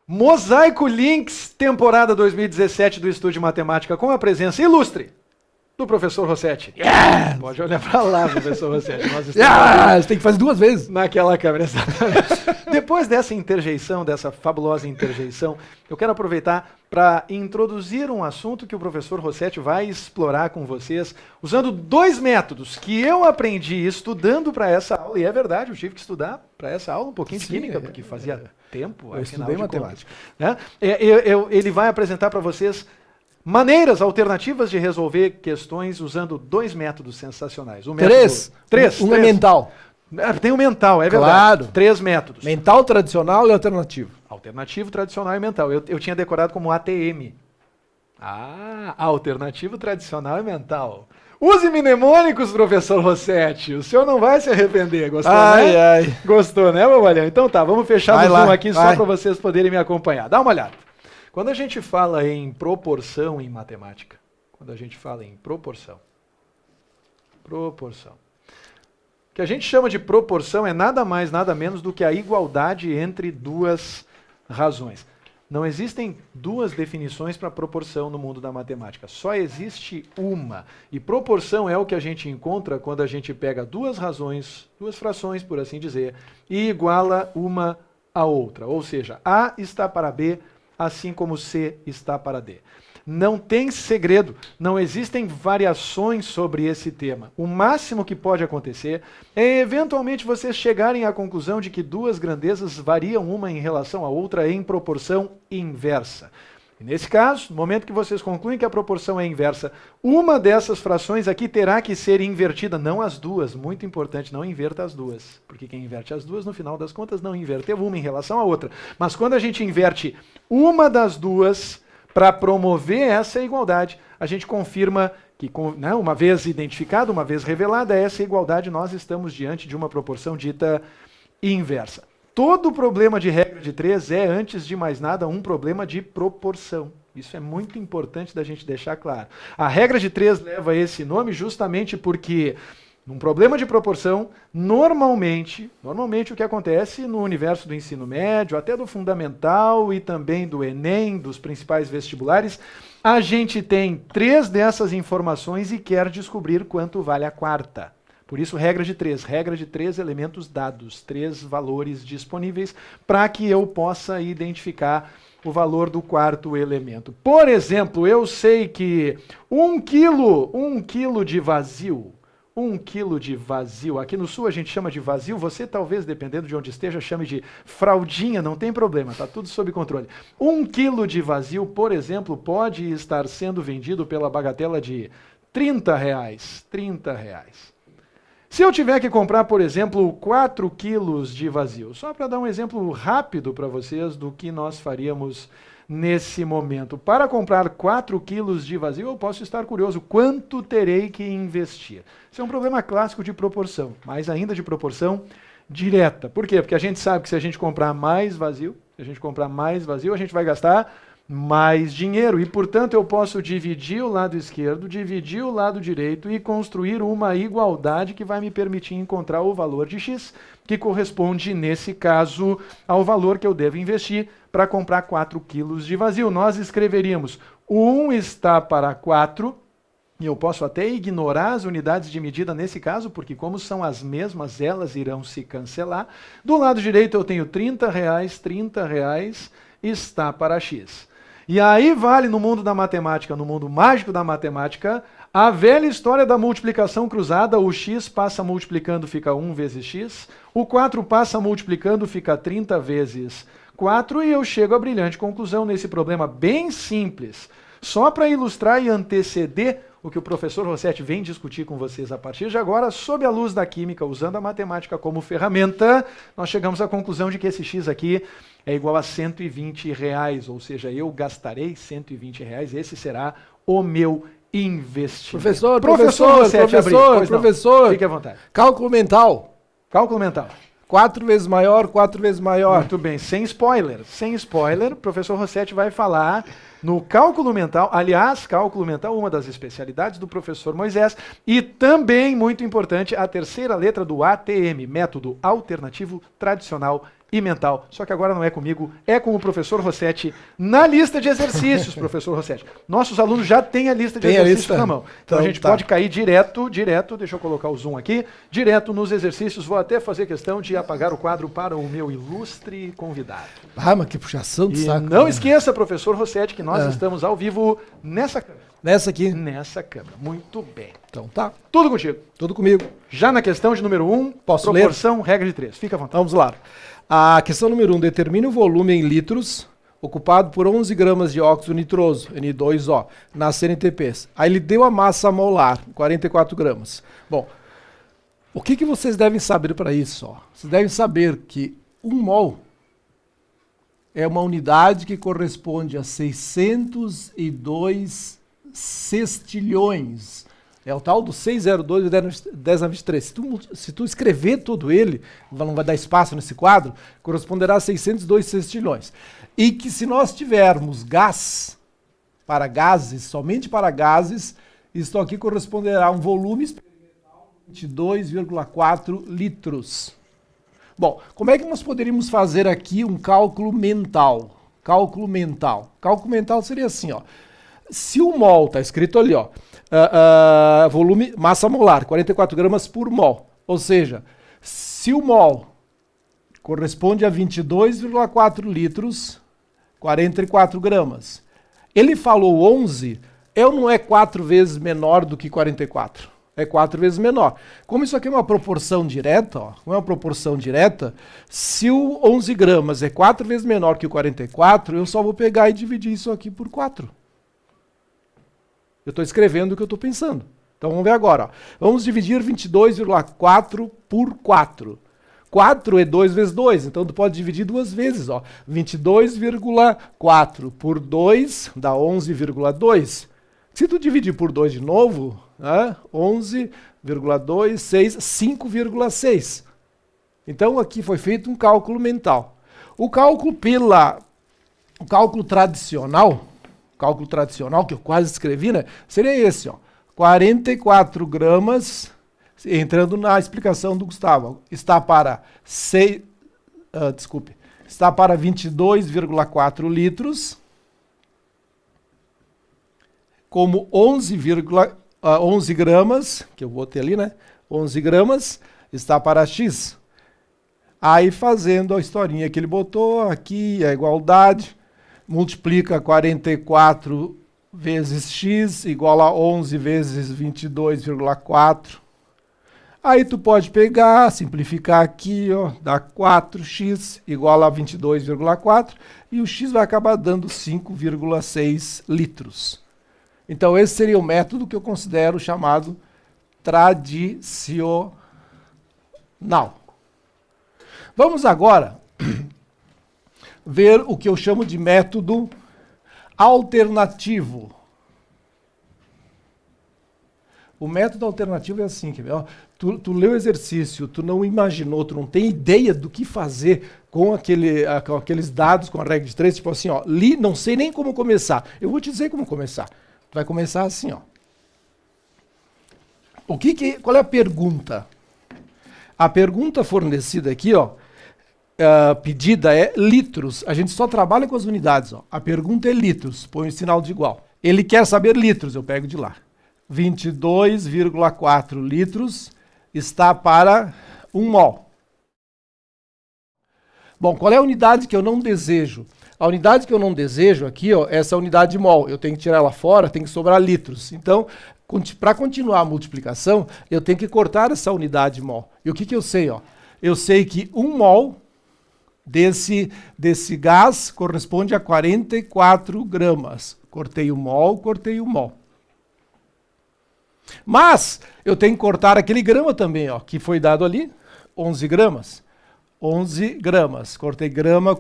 Mosaico Links, temporada 2017 do Estúdio Matemática, com a presença ilustre do professor Rossetti. Yes! Pode olhar para lá, professor Rossetti. Nós estamos Tem que fazer 2 vezes. naquela câmera, exatamente. Depois dessa interjeição, dessa fabulosa interjeição, eu quero aproveitar para introduzir um assunto que o professor Rossetti vai explorar com vocês, usando 2 métodos que eu aprendi estudando para essa aula, e é verdade, eu tive que estudar para essa aula um pouquinho de química, porque fazia tempo. Eu estudei matemática. Né? Ele vai apresentar para vocês maneiras alternativas de resolver questões usando 2 métodos sensacionais. Três. Um é mental. Tem o mental, é verdade. Claro. 3 métodos. Mental, tradicional e alternativo. Alternativo, tradicional e mental. Eu tinha decorado como ATM. Alternativo, tradicional e mental. Use mnemônicos, professor Rossetti. O senhor não vai se arrepender. Gostou, né? Ai. Gostou, né, babalhão? Então tá, vamos fechar Vai o lá, zoom aqui só vai. para vocês poderem me acompanhar. Dá uma olhada. Quando a gente fala em proporção em matemática, o que a gente chama de proporção é nada mais, nada menos do que a igualdade entre 2 razões. Não existem 2 definições para proporção no mundo da matemática, só existe uma. E proporção é o que a gente encontra quando a gente pega 2 razões, 2 frações, por assim dizer, e iguala uma à outra. Ou seja, A está para B, assim como C está para D. Não tem segredo, não existem variações sobre esse tema. O máximo que pode acontecer é eventualmente vocês chegarem à conclusão de que 2 grandezas variam uma em relação à outra em proporção inversa. E nesse caso, no momento que vocês concluem que a proporção é inversa, uma dessas frações aqui terá que ser invertida, não as 2, muito importante, não inverta as 2, porque quem inverte as 2, no final das contas, não inverteu uma em relação à outra. Mas quando a gente inverte uma das 2, para promover essa igualdade, a gente confirma que, né, uma vez identificada, uma vez revelada essa igualdade, nós estamos diante de uma proporção dita inversa. Todo problema de regra de 3 é, antes de mais nada, um problema de proporção. Isso é muito importante da gente deixar claro. A regra de 3 leva esse nome justamente porque, num problema de proporção, normalmente o que acontece no universo do ensino médio, até do fundamental e também do Enem, dos principais vestibulares, a gente tem 3 dessas informações e quer descobrir quanto vale a 4ª. Por isso, regra de 3 elementos dados, 3 valores disponíveis para que eu possa identificar o valor do 4º elemento. Por exemplo, eu sei que 1 quilo de vazio, 1 quilo de vazio, aqui no sul a gente chama de vazio, você talvez, dependendo de onde esteja, chame de fraldinha, não tem problema, está tudo sob controle. 1 quilo de vazio, por exemplo, pode estar sendo vendido pela bagatela de R$30. Se eu tiver que comprar, por exemplo, 4 quilos de vazio, só para dar um exemplo rápido para vocês do que nós faríamos nesse momento. Para comprar 4 quilos de vazio, eu posso estar curioso, quanto terei que investir? Isso é um problema clássico de proporção, mas ainda de proporção direta. Por quê? Porque a gente sabe que se a gente comprar mais vazio, a gente vai gastar mais dinheiro e, portanto, eu posso dividir o lado esquerdo, dividir o lado direito e construir uma igualdade que vai me permitir encontrar o valor de X, que corresponde, nesse caso, ao valor que eu devo investir para comprar 4 quilos de vazio. Nós escreveríamos 1 está para 4, e eu posso até ignorar as unidades de medida nesse caso, porque como são as mesmas, elas irão se cancelar. Do lado direito eu tenho R$30 está para X. E aí vale no mundo da matemática, no mundo mágico da matemática, a velha história da multiplicação cruzada. O x passa multiplicando, fica 1 vezes x, o 4 passa multiplicando, fica 30 vezes 4, e eu chego à brilhante conclusão nesse problema bem simples. Só para ilustrar e anteceder o que o professor Rossetti vem discutir com vocês a partir de agora, sob a luz da química, usando a matemática como ferramenta, nós chegamos à conclusão de que esse x aqui é igual a R$120, ou seja, eu gastarei R$120, esse será o meu investimento. Professor, Fique à vontade. Cálculo mental. 4 vezes maior, 4 vezes maior. Muito bem, sem spoiler, o professor Rossetti vai falar no cálculo mental, aliás, cálculo mental, uma das especialidades do professor Moisés, e também, muito importante, a terceira letra do ATM, método alternativo, tradicional e mental. Só que agora não é comigo, é com o professor Rossetti na lista de exercícios, professor Rossetti. Nossos alunos já têm a lista de exercícios na mão. Então a gente pode cair direto, deixa eu colocar o zoom aqui, direto nos exercícios. Vou até fazer questão de apagar o quadro para o meu ilustre convidado. Ah, mas que puxação de saco. Não esqueça, professor Rossetti, que nós estamos ao vivo nessa câmera. Nessa aqui? Nessa câmera. Muito bem. Então tá. Tudo contigo. Tudo comigo. Já na questão de número 1, Posso proporção, regra de 3. Fica à vontade. Vamos lá. A questão número 1, determine o volume em litros ocupado por 11 gramas de óxido nitroso, N2O, nas CNTPs. Aí ele deu a massa molar, 44 gramas. Bom, o que vocês devem saber para isso? Ó? Vocês devem saber que 1 mol é uma unidade que corresponde a 602 sextilhões. É o tal do 602 10 na 23. Se tu escrever todo ele, não vai dar espaço nesse quadro, corresponderá a 602 sextilhões. E que se nós tivermos gás para gases, somente para gases, isto aqui corresponderá a um volume experimental de 22,4 litros. Bom, como é que nós poderíamos fazer aqui um cálculo mental? Cálculo mental. Cálculo mental seria assim, ó. Se o mol, está escrito ali, ó, volume, massa molar, 44 gramas por mol. Ou seja, se o mol corresponde a 22,4 litros, 44 gramas. Ele falou 11, não é 4 vezes menor do que 44. É 4 vezes menor. Como isso aqui é uma proporção direta, ó, não é uma proporção direta, se o 11 gramas é 4 vezes menor que o 44, eu só vou pegar e dividir isso aqui por 4. Eu estou escrevendo o que eu estou pensando. Então vamos ver agora. Ó. Vamos dividir 22,4 por 4. 4 é 2 vezes 2, então tu pode dividir duas vezes. 22,4 por 2 dá 11,2. Se tu dividir por 2 de novo, 11,2, 6, 5,6. Então aqui foi feito um cálculo mental. O cálculo tradicional, que eu quase escrevi, né? Seria esse, ó. 44 gramas, entrando na explicação do Gustavo, está para 22,4 litros, como 11 gramas, que eu botei ali, né? 11 gramas está para X. Aí fazendo a historinha que ele botou aqui, a igualdade, multiplica 44 vezes x igual a 11 vezes 22,4. Aí tu pode pegar, simplificar aqui, ó, dá 4x igual a 22,4 e o x vai acabar dando 5,6 litros. Então esse seria o método que eu considero chamado tradicional. Vamos agora ver o que eu chamo de método alternativo. O método alternativo é assim, quer ver? Ó, tu leu o exercício, tu não imaginou, tu não tem ideia do que fazer com aqueles dados, com a regra de 3, tipo assim, ó, li, não sei nem como começar. Eu vou te dizer como começar. Tu vai começar assim, ó. Qual é a pergunta? A pergunta fornecida aqui, ó, pedida é litros. A gente só trabalha com as unidades. Ó. A pergunta é litros. Põe o sinal de igual. Ele quer saber litros. Eu pego de lá. 22,4 litros está para 1 mol. Bom, qual é a unidade que eu não desejo? A unidade que eu não desejo aqui, ó, é essa unidade de mol. Eu tenho que tirar ela fora, tem que sobrar litros. Então, para continuar a multiplicação, eu tenho que cortar essa unidade de mol. E o que eu sei? Ó? Eu sei que 1 mol desse gás corresponde a 44 gramas. Cortei o mol, cortei o mol. Mas eu tenho que cortar aquele grama também, ó, que foi dado ali, 11 gramas. 11 gramas. Cortei grama,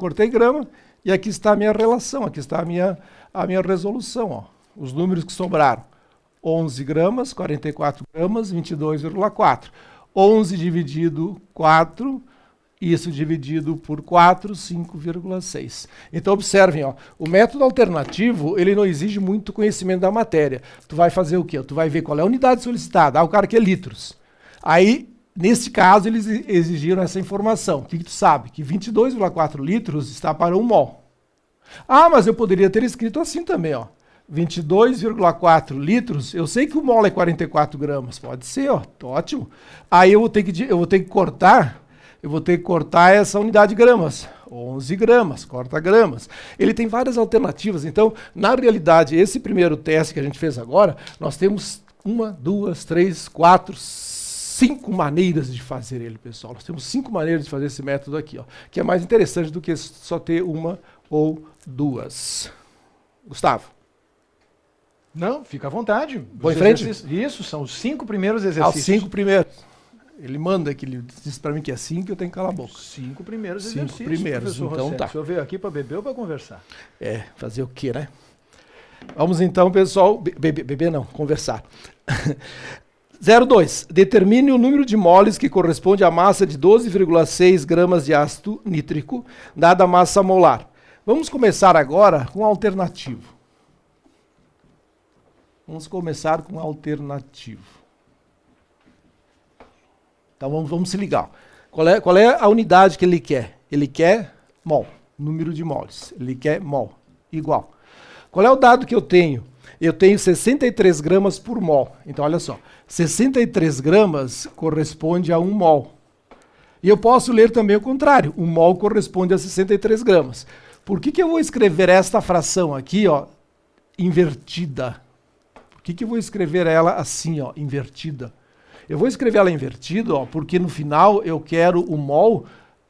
e aqui está a minha relação, aqui está a minha resolução. Ó. Os números que sobraram. 11 gramas, 44 gramas, 22,4. 11 dividido 4, isso dividido por 4, 5,6. Então observem, ó, o método alternativo, ele não exige muito conhecimento da matéria. Tu vai fazer o quê? Tu vai ver qual é a unidade solicitada. O cara quer litros. Aí Neste caso, eles exigiram essa informação. O que tu sabe? Que 22,4 litros está para 1 mol. Ah, mas eu poderia ter escrito assim também, ó. 22,4 litros, eu sei que o mol é 44 gramas, pode ser, ó, tá ótimo. Aí eu vou ter que cortar essa unidade de gramas, 11 gramas, corta gramas. Ele tem várias alternativas, então, na realidade, esse primeiro teste que a gente fez agora, nós temos 1, 2, 3, 4, 5 maneiras de fazer ele, pessoal. Nós temos 5 maneiras de fazer esse método aqui, ó, que é mais interessante do que só ter 1 ou 2. Gustavo? Não, fica à vontade. Vou em frente? Isso, são os 5 primeiros Os exercícios. 5 primeiros. Ele manda que ele disse para mim que é 5 e eu tenho que calar a boca. 5 primeiros 5 exercícios. primeiros, então Rossetti. tá. O senhor veio aqui para beber ou para conversar? É, fazer o quê, né? Vamos então, pessoal, beber não, conversar. 02. Determine o número de moles que corresponde à massa de 12,6 gramas de ácido nítrico, dada a massa molar. Vamos começar agora com alternativo. Vamos começar com alternativo. Então vamos se ligar. Qual é a unidade que ele quer? Ele quer mol, número de moles. Ele quer mol, igual. Qual é o dado que eu tenho? Eu tenho 63 gramas por mol. Então olha só, 63 gramas corresponde a 1 mol. E eu posso ler também o contrário. 1 mol corresponde a 63 gramas. Por que eu vou escrever esta fração aqui, ó, invertida? Por que eu vou escrever ela assim, ó, invertida? Eu vou escrever ela invertida, ó, porque no final eu quero o mol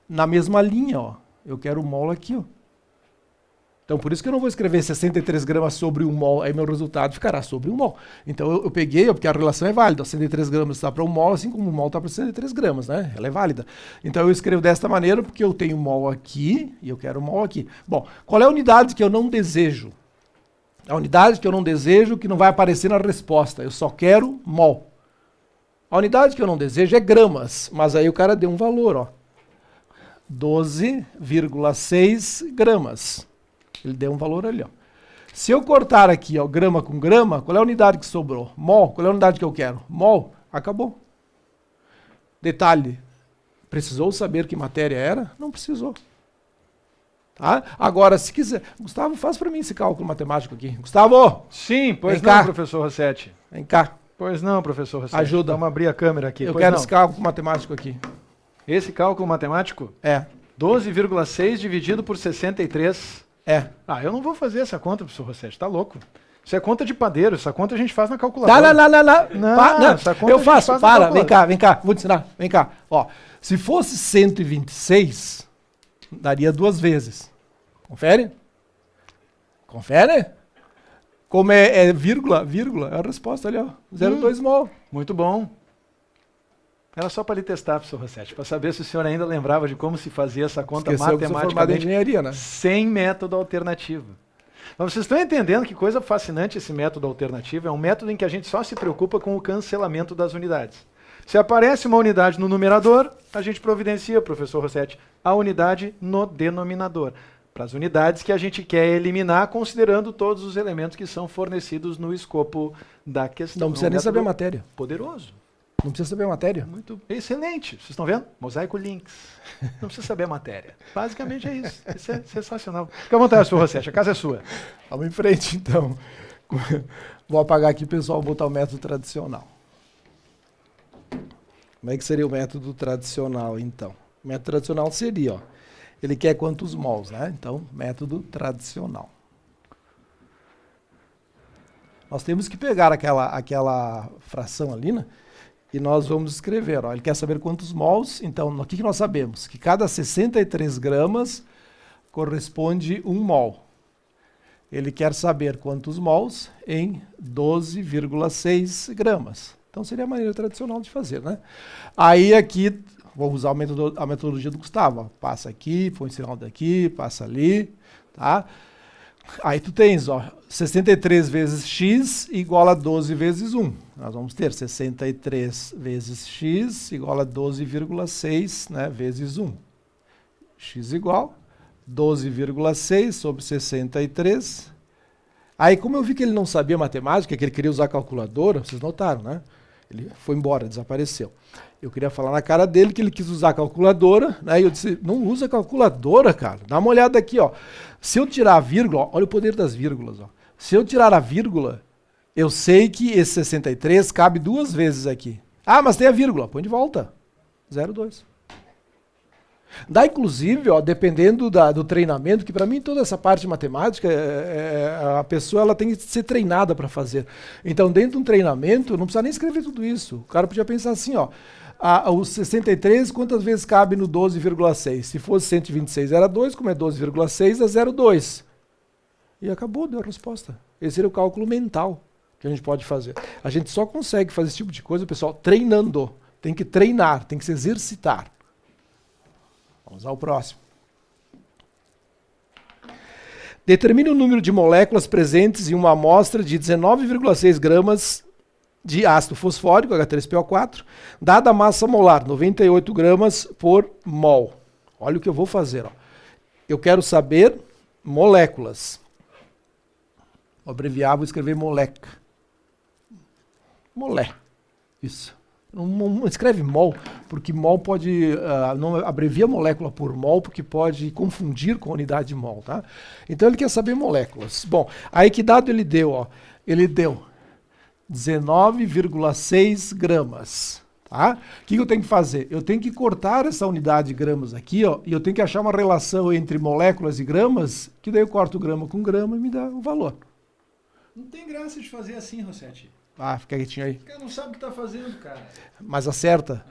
na mesma linha, ó. Eu quero o mol aqui, ó. Então por isso que eu não vou escrever 63 gramas sobre 1 mol, aí meu resultado ficará sobre 1 mol. Então eu peguei, ó, porque a relação é válida, 63 gramas está para 1 mol, assim como 1 mol está para 63 gramas, né? Ela é válida. Então eu escrevo desta maneira porque eu tenho mol aqui e eu quero mol aqui. Bom, qual é a unidade que eu não desejo? A unidade que eu não desejo, que não vai aparecer na resposta. Eu só quero mol. A unidade que eu não desejo é gramas, mas aí o cara deu um valor, ó. 12,6 gramas. Ele deu um valor ali, ó. Se eu cortar aqui, ó, grama com grama, qual é a unidade que sobrou? Mol. Qual é a unidade que eu quero? Mol. Acabou. Detalhe. Precisou saber que matéria era? Não precisou. Tá? Agora, se quiser... Gustavo, faz para mim esse cálculo matemático aqui. Gustavo! Sim, pois Vem não, cá. professor Rossetti. Vem cá. Pois não, professor Rossetti. Ajuda. Vamos abrir a câmera aqui. Eu Pois quero não. esse cálculo matemático aqui. Esse cálculo matemático? É. 12,6 dividido por 63. É. Ah, eu não vou fazer essa conta, professor Rossetti. Tá louco. Isso é conta de padeiro. Essa conta a gente faz na calculadora. Não. Não, essa conta Eu a gente faço. faz na Para, calculadora. vem cá. Vou te ensinar. Vem cá. Ó, se fosse 126, daria 2 vezes. Confere? Confere? Como é vírgula, é a resposta ali, ó. 0,2 mol. Muito bom. Era só para lhe testar, professor Rossetti, para saber se o senhor ainda lembrava de como se fazia essa conta Esqueceu que eu sou formado em matematicamente engenharia, né? sem método alternativo. Mas vocês estão entendendo que coisa fascinante esse método alternativo? É um método em que a gente só se preocupa com o cancelamento das unidades. Se aparece uma unidade no numerador, a gente providencia, professor Rossetti, a unidade no denominador, para as unidades que a gente quer eliminar, considerando todos os elementos que são fornecidos no escopo da questão. Não precisa nem saber a matéria. Poderoso. Não precisa saber a matéria. Muito excelente. Vocês estão vendo? Mosaico Links. Não precisa saber a matéria. Basicamente é isso. Isso é sensacional. Fica à vontade, senhor Rossetti. A casa é sua. Vamos em frente, então. Vou apagar aqui, pessoal, vou botar o método tradicional. Como é que seria o método tradicional, então? O método tradicional seria, ó, ele quer quantos mols, né? Então, método tradicional. Nós temos que pegar aquela fração ali, né? E nós vamos escrever, ó, ele quer saber quantos mols, então, o que nós sabemos? Que cada 63 gramas corresponde 1 mol. Ele quer saber quantos mols em 12,6 gramas. Então seria a maneira tradicional de fazer, né? Aí aqui, vou usar a metodologia do Gustavo. Ó. Passa aqui, põe sinal daqui, passa ali, tá? Aí tu tens, ó, 63 vezes x igual a 12 vezes 1. Nós vamos ter 63 vezes x igual a 12,6, né, vezes 1. X igual 12,6 sobre 63. Aí, como eu vi que ele não sabia matemática, que ele queria usar calculadora, vocês notaram, né? Ele foi embora, desapareceu. Eu queria falar na cara dele que ele quis usar a calculadora, né? E eu disse, não usa calculadora, cara. Dá uma olhada aqui, ó. Se eu tirar a vírgula, ó, olha o poder das vírgulas, ó. Se eu tirar a vírgula, eu sei que esse 63 cabe 2 vezes aqui. Ah, mas tem a vírgula. Põe de volta. 0,2. Dá, inclusive, ó, dependendo do treinamento, que para mim toda essa parte de matemática, a pessoa ela tem que ser treinada para fazer. Então, dentro de um treinamento, não precisa nem escrever tudo isso. O cara podia pensar assim, ó, o 63, quantas vezes cabe no 12,6? Se fosse 126, era 2, como é 12,6, é 0,2. E acabou, deu a resposta. Esse era o cálculo mental que a gente pode fazer. A gente só consegue fazer esse tipo de coisa, pessoal, treinando. Tem que treinar, tem que se exercitar. Vamos ao próximo. Determine o número de moléculas presentes em uma amostra de 19,6 gramas de ácido fosfórico, H3PO4, dada a massa molar, 98 gramas por mol. Olha o que eu vou fazer. Ó. Eu quero saber moléculas. Vou abreviar, vou escrever moleca. Molé. Isso. Não escreve mol, porque mol pode, não abrevia molécula por mol, porque pode confundir com a unidade de mol, tá? Então ele quer saber moléculas. Bom, aí que dado ele deu? Ó? Ele deu 19,6 gramas, tá? O que eu tenho que fazer? Eu tenho que cortar essa unidade de gramas aqui, ó, e eu tenho que achar uma relação entre moléculas e gramas, que daí eu corto grama com grama e me dá o valor. Não tem graça de fazer assim, Rossetti. Ah, fica quietinho aí. O cara não sabe o que tá fazendo, cara. Mas acerta.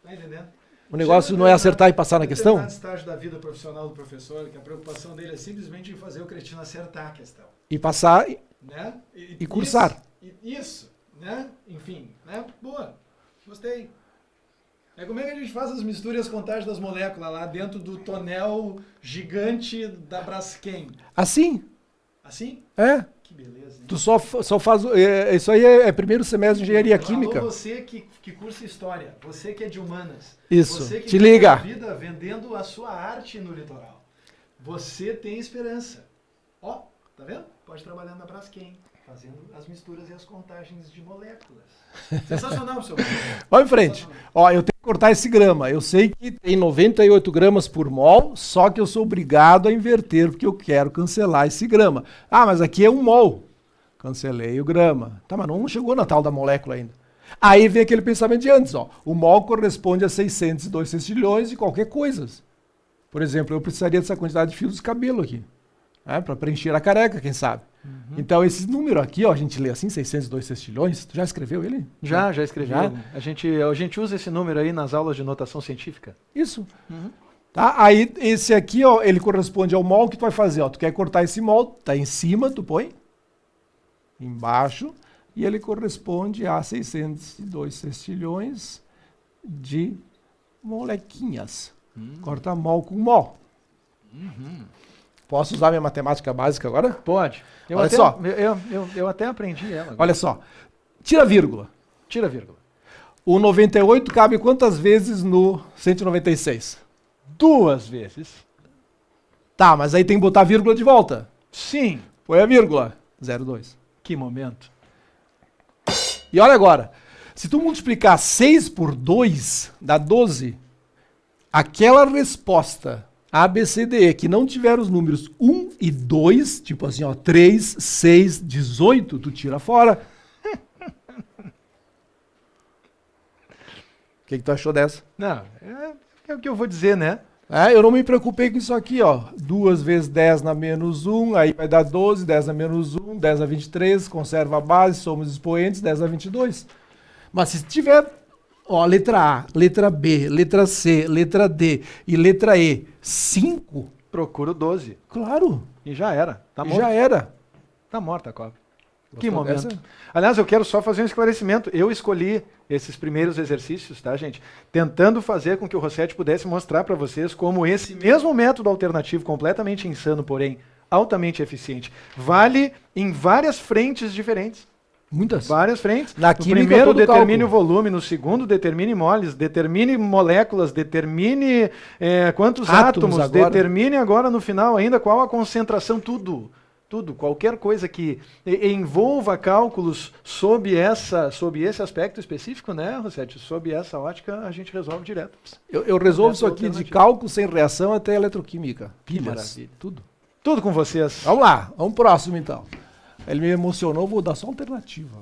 Tá entendendo? O negócio não é acertar e passar na questão? Tem um estágio da vida profissional do professor, que a preocupação dele é simplesmente em fazer o cretino acertar a questão. E passar Né? e cursar. Isso, né? Enfim, né? Boa, gostei. É como é que a gente faz as misturas e as contagens das moléculas lá dentro do tonel gigante da Braskem? Assim? Assim? É. Que beleza, hein? Tu só faz. Isso aí é primeiro semestre de engenharia química. Alô, você que cursa história, você que é de humanas. Isso. Você que Te ganha liga. a vida vendendo a sua arte no litoral. Você tem esperança. Ó, tá vendo? Pode trabalhar na Braskem, fazendo as misturas e as contagens de moléculas. Sensacional, seu. Vamos em frente. Ó, eu tenho que cortar esse grama. Eu sei que tem 98 gramas por mol, só que eu sou obrigado a inverter, porque eu quero cancelar esse grama. Ah, mas aqui é 1 mol. Cancelei o grama. Tá, mas não chegou na tal da molécula ainda. Aí vem aquele pensamento de antes, ó. O mol corresponde a 602 sextilhões de qualquer coisa. Por exemplo, eu precisaria dessa quantidade de fios de cabelo aqui. Para preencher a careca, quem sabe. Uhum. Então, esse número aqui, ó, a gente lê assim, 602 sextilhões. Tu já escreveu ele? Já escrevi. Já? A gente usa esse número aí nas aulas de notação científica. Isso. Uhum. Tá? Aí, esse aqui, ó, ele corresponde ao mol que tu vai fazer. Ó. Tu quer cortar esse mol, tá em cima, tu põe embaixo, e ele corresponde a 602 sextilhões de molequinhas. Corta mol com mol. Uhum. Posso usar minha matemática básica agora? Pode. Olha só. Eu até aprendi ela. Agora. Olha só. Tira a vírgula. Tira a vírgula. O 98 cabe quantas vezes no 196? 2 vezes. Tá, mas aí tem que botar a vírgula de volta. Sim. Põe a vírgula. 0,2. Que momento. E olha agora. Se tu multiplicar 6 por 2, dá 12. Aquela resposta A, B, C, D, E, que não tiver os números 1 e 2, tipo assim, ó, 3, 6, 18, tu tira fora. O que tu achou dessa? Não, é o que eu vou dizer, né? Eu não me preocupei com isso aqui, ó. 2 vezes 10 na menos 1, aí vai dar 12, 10 na menos 1, 10 na 23, conserva a base, somos expoentes, 10 na 22. Mas se tiver, ó, letra A, letra B, letra C, letra D e letra E, 5. Procura o 12. Claro. E já era. Tá morto. Já era. Tá morta a cobra. Gostou Que momento. dessa? Aliás, eu quero só fazer um esclarecimento. Eu escolhi esses primeiros exercícios, tá, gente? Tentando fazer com que o Rossetti pudesse mostrar para vocês como esse mesmo método alternativo, completamente insano, porém altamente eficiente, vale em várias frentes diferentes. Muitas. Várias frentes. Na No química, primeiro, todo determine cálculo. o volume. No segundo, determine moles. Determine moléculas. Determine quantos Átomos átomos. agora. Determine agora, no final, ainda qual a concentração. Tudo. Tudo, qualquer coisa que envolva cálculos sob esse aspecto específico, né, Rossetti? Sob essa ótica, a gente resolve direto. Eu resolvo isso aqui de cálculo sem reação até eletroquímica. Que maravilha. Tudo. Tudo com vocês. Vamos lá, vamos pro próximo então. Ele me emocionou, vou dar só alternativa.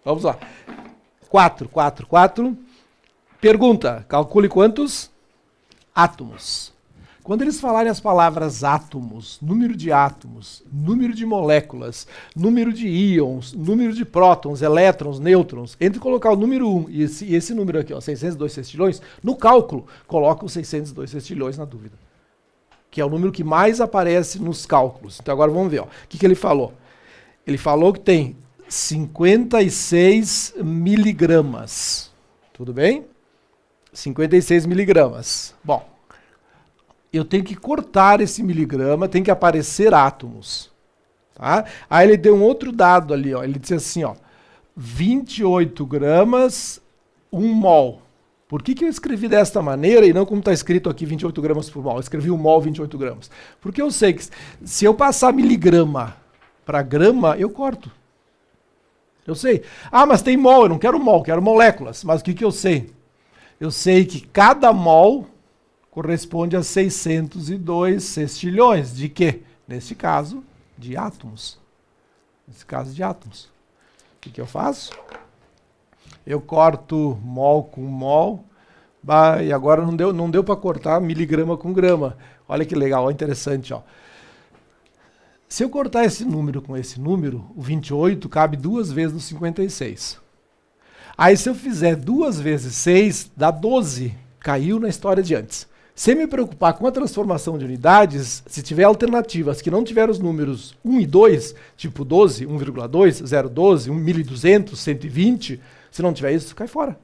Vamos lá. 4. Pergunta, calcule quantos átomos. Quando eles falarem as palavras átomos, número de átomos, número de moléculas, número de íons, número de prótons, elétrons, nêutrons, entre colocar o número 1 e esse número aqui, ó, 602 sextilhões, no cálculo, coloca os 602 sextilhões na dúvida. Que é o número que mais aparece nos cálculos. Então agora vamos ver. O que ele falou? Ele falou que tem 56 miligramas. Tudo bem? 56 miligramas. Bom, eu tenho que cortar esse miligrama, tem que aparecer átomos. Tá? Aí ele deu um outro dado ali, ó. Ele disse assim, ó, 28 gramas, 1 mol. Por que eu escrevi desta maneira e não como está escrito aqui 28 gramas por mol? Eu escrevi 1 mol, 28 gramas. Porque eu sei que se eu passar miligrama para grama, eu corto. Eu sei. Ah, mas tem mol, eu não quero mol, quero moléculas. Mas o que eu sei? Eu sei que cada mol corresponde a 602 sextilhões. De quê? Neste caso, de átomos. Nesse caso de átomos. O que eu faço? Eu corto mol com mol. Bah, e agora não deu para cortar miligrama com grama. Olha que legal, olha interessante. Ó. Se eu cortar esse número com esse número, o 28 cabe 2 vezes no 56. Aí se eu fizer 2 vezes 6, dá 12. Caiu na história de antes. Sem me preocupar com a transformação de unidades, se tiver alternativas que não tiver os números 1 e 2, tipo 12, 1,2, 0,12, 1.200, 120, se não tiver isso, cai fora.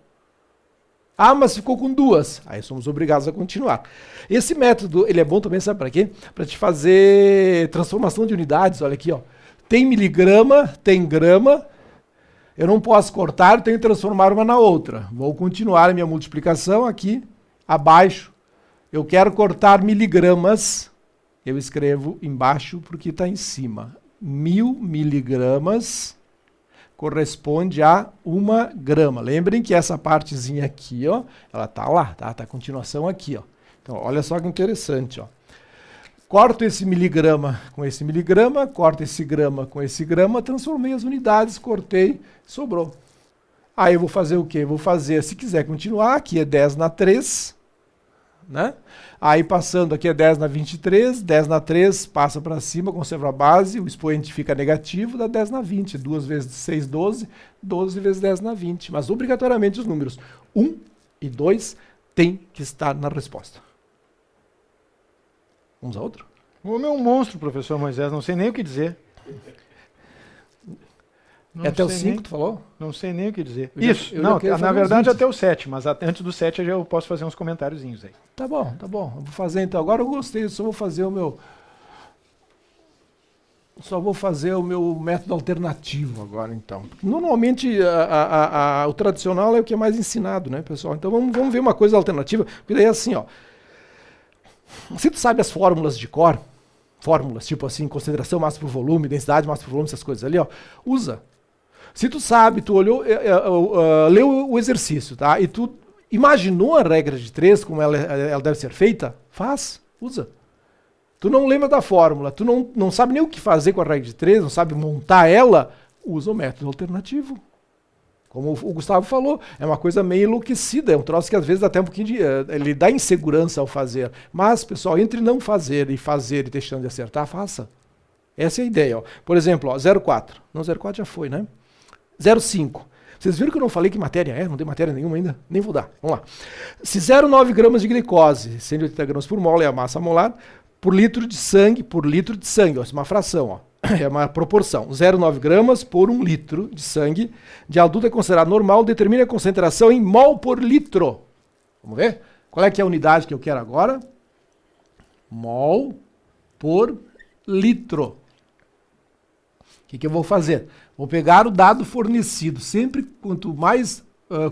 Ah, mas ficou com 2. Aí somos obrigados a continuar. Esse método, ele é bom também, sabe para quê? Para te fazer transformação de unidades. Olha aqui, ó. Tem miligrama, tem grama. Eu não posso cortar, eu tenho que transformar uma na outra. Vou continuar a minha multiplicação aqui, abaixo. Eu quero cortar miligramas, eu escrevo embaixo porque está em cima. 1000 miligramas corresponde a 1 grama. Lembrem que essa partezinha aqui, ó, ela está lá, tá a continuação aqui. Ó. Então, olha só que interessante. Ó. Corto esse miligrama com esse miligrama, corto esse grama com esse grama, transformei as unidades, cortei, sobrou. Aí eu vou fazer o quê? Vou fazer, se quiser continuar, aqui é 10 na 3, né? Aí passando aqui é 10 na 23, 10 na 3 passa para cima, conserva a base, o expoente fica negativo, dá 10 na 20. 2 vezes 6, 12, 12 vezes 10 na 20. Mas obrigatoriamente os números 1 e 2 têm que estar na resposta. Vamos a outro? O homem é um monstro, professor Moisés, não sei nem o que dizer. É até o 5, tu falou? Não sei nem o que dizer. Isso, não, na verdade até o 7, mas antes do 7 eu posso fazer uns comentáriozinhos aí. Tá bom. Eu vou fazer então. Agora eu gostei, só vou fazer o meu método alternativo agora então. Normalmente o tradicional é o que é mais ensinado, né, pessoal? Então vamos ver uma coisa alternativa, porque daí é assim, ó. Se tu sabe as fórmulas de cor, fórmulas tipo assim, concentração, massa por volume, densidade, massa por volume, essas coisas ali, ó, usa. Se tu sabe, tu olhou, leu o exercício, tá? E tu imaginou a regra de 3, como ela deve ser feita, faz, usa. Tu não lembra da fórmula, tu não sabe nem o que fazer com a regra de 3, não sabe montar ela, usa o método alternativo. Como o Gustavo falou, é uma coisa meio enlouquecida, é um troço que às vezes dá até um pouquinho de... ele dá insegurança ao fazer. Mas, pessoal, entre não fazer e deixando de acertar, faça. Essa é a ideia. Ó. Por exemplo, ó, 0,4. Não, 0,4 já foi, né? 0,5. Vocês viram que eu não falei que matéria é? Não tem matéria nenhuma ainda? Nem vou dar. Vamos lá. Se 0,9 gramas de glicose, 180 gramas por mol é a massa molar, por litro de sangue, ó, isso é uma fração, ó. É uma proporção. 0,9 gramas por 1 litro de sangue de adulto é considerado normal, determina a concentração em mol por litro. Vamos ver? Qual é que é a unidade que eu quero agora? Mol por litro. O que eu vou fazer? Vou pegar o dado fornecido. Sempre quanto mais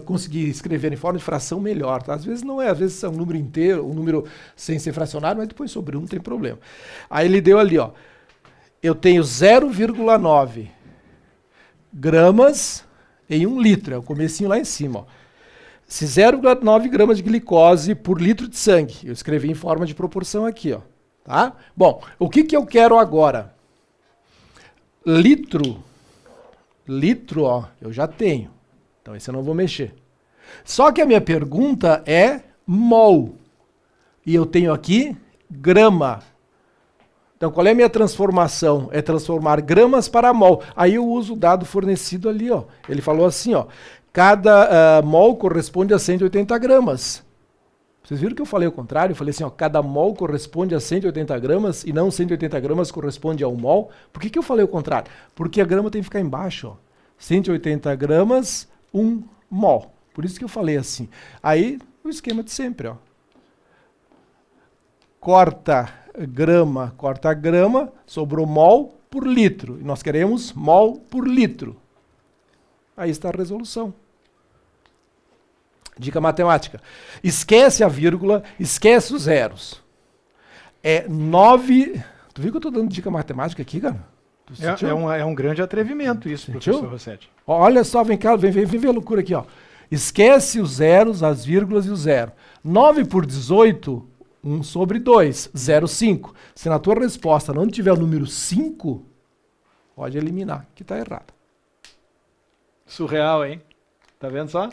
conseguir escrever em forma de fração, melhor. Tá? Às vezes não é, às vezes é um número inteiro, um número sem ser fracionário, mas depois sobre 1 não tem problema. Aí ele deu ali, ó. Eu tenho 0,9 gramas em 1 litro, é o comecinho lá em cima, ó. Se 0,9 gramas de glicose por litro de sangue. Eu escrevi em forma de proporção aqui, ó. Tá? Bom, o que eu quero agora? Litro, ó, eu já tenho. Então esse eu não vou mexer. Só que a minha pergunta é mol. E eu tenho aqui grama. Então qual é a minha transformação? É transformar gramas para mol. Aí eu uso o dado fornecido ali, ó. Ele falou assim, ó. Cada mol corresponde a 180 gramas. Vocês viram que eu falei o contrário? Eu falei assim, ó, cada mol corresponde a 180 gramas e não 180 gramas corresponde a 1 mol. Por que eu falei o contrário? Porque a grama tem que ficar embaixo, ó. 180 gramas, 1 mol. Por isso que eu falei assim. Aí, o esquema de sempre, ó. Corta grama, sobrou mol por litro. E nós queremos mol por litro. Aí está a resolução. Dica matemática. Esquece a vírgula, esquece os zeros. É 9... Tu viu que eu estou dando dica matemática aqui, cara? É um grande atrevimento isso, sentiu? Professor Rossetti. Olha só, vem cá, vem ver a loucura aqui, ó. Esquece os zeros, as vírgulas e o zero. 9 por 18, 1 sobre 2, 0,5. Se na tua resposta não tiver o número 5, pode eliminar, que está errado. Surreal, hein? Tá vendo só?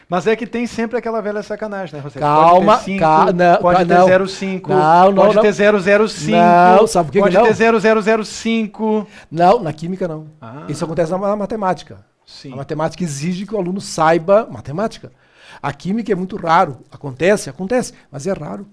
Mas é que tem sempre aquela velha sacanagem, né, Rossetti? Calma, pode ter 5, pode ter 0,5, pode ter 0,05, não, sabe por que pode que não? ter 0,005. Não, na química não. Isso acontece na matemática. Sim. A matemática exige que o aluno saiba matemática. A química é muito raro. Acontece, mas é raro.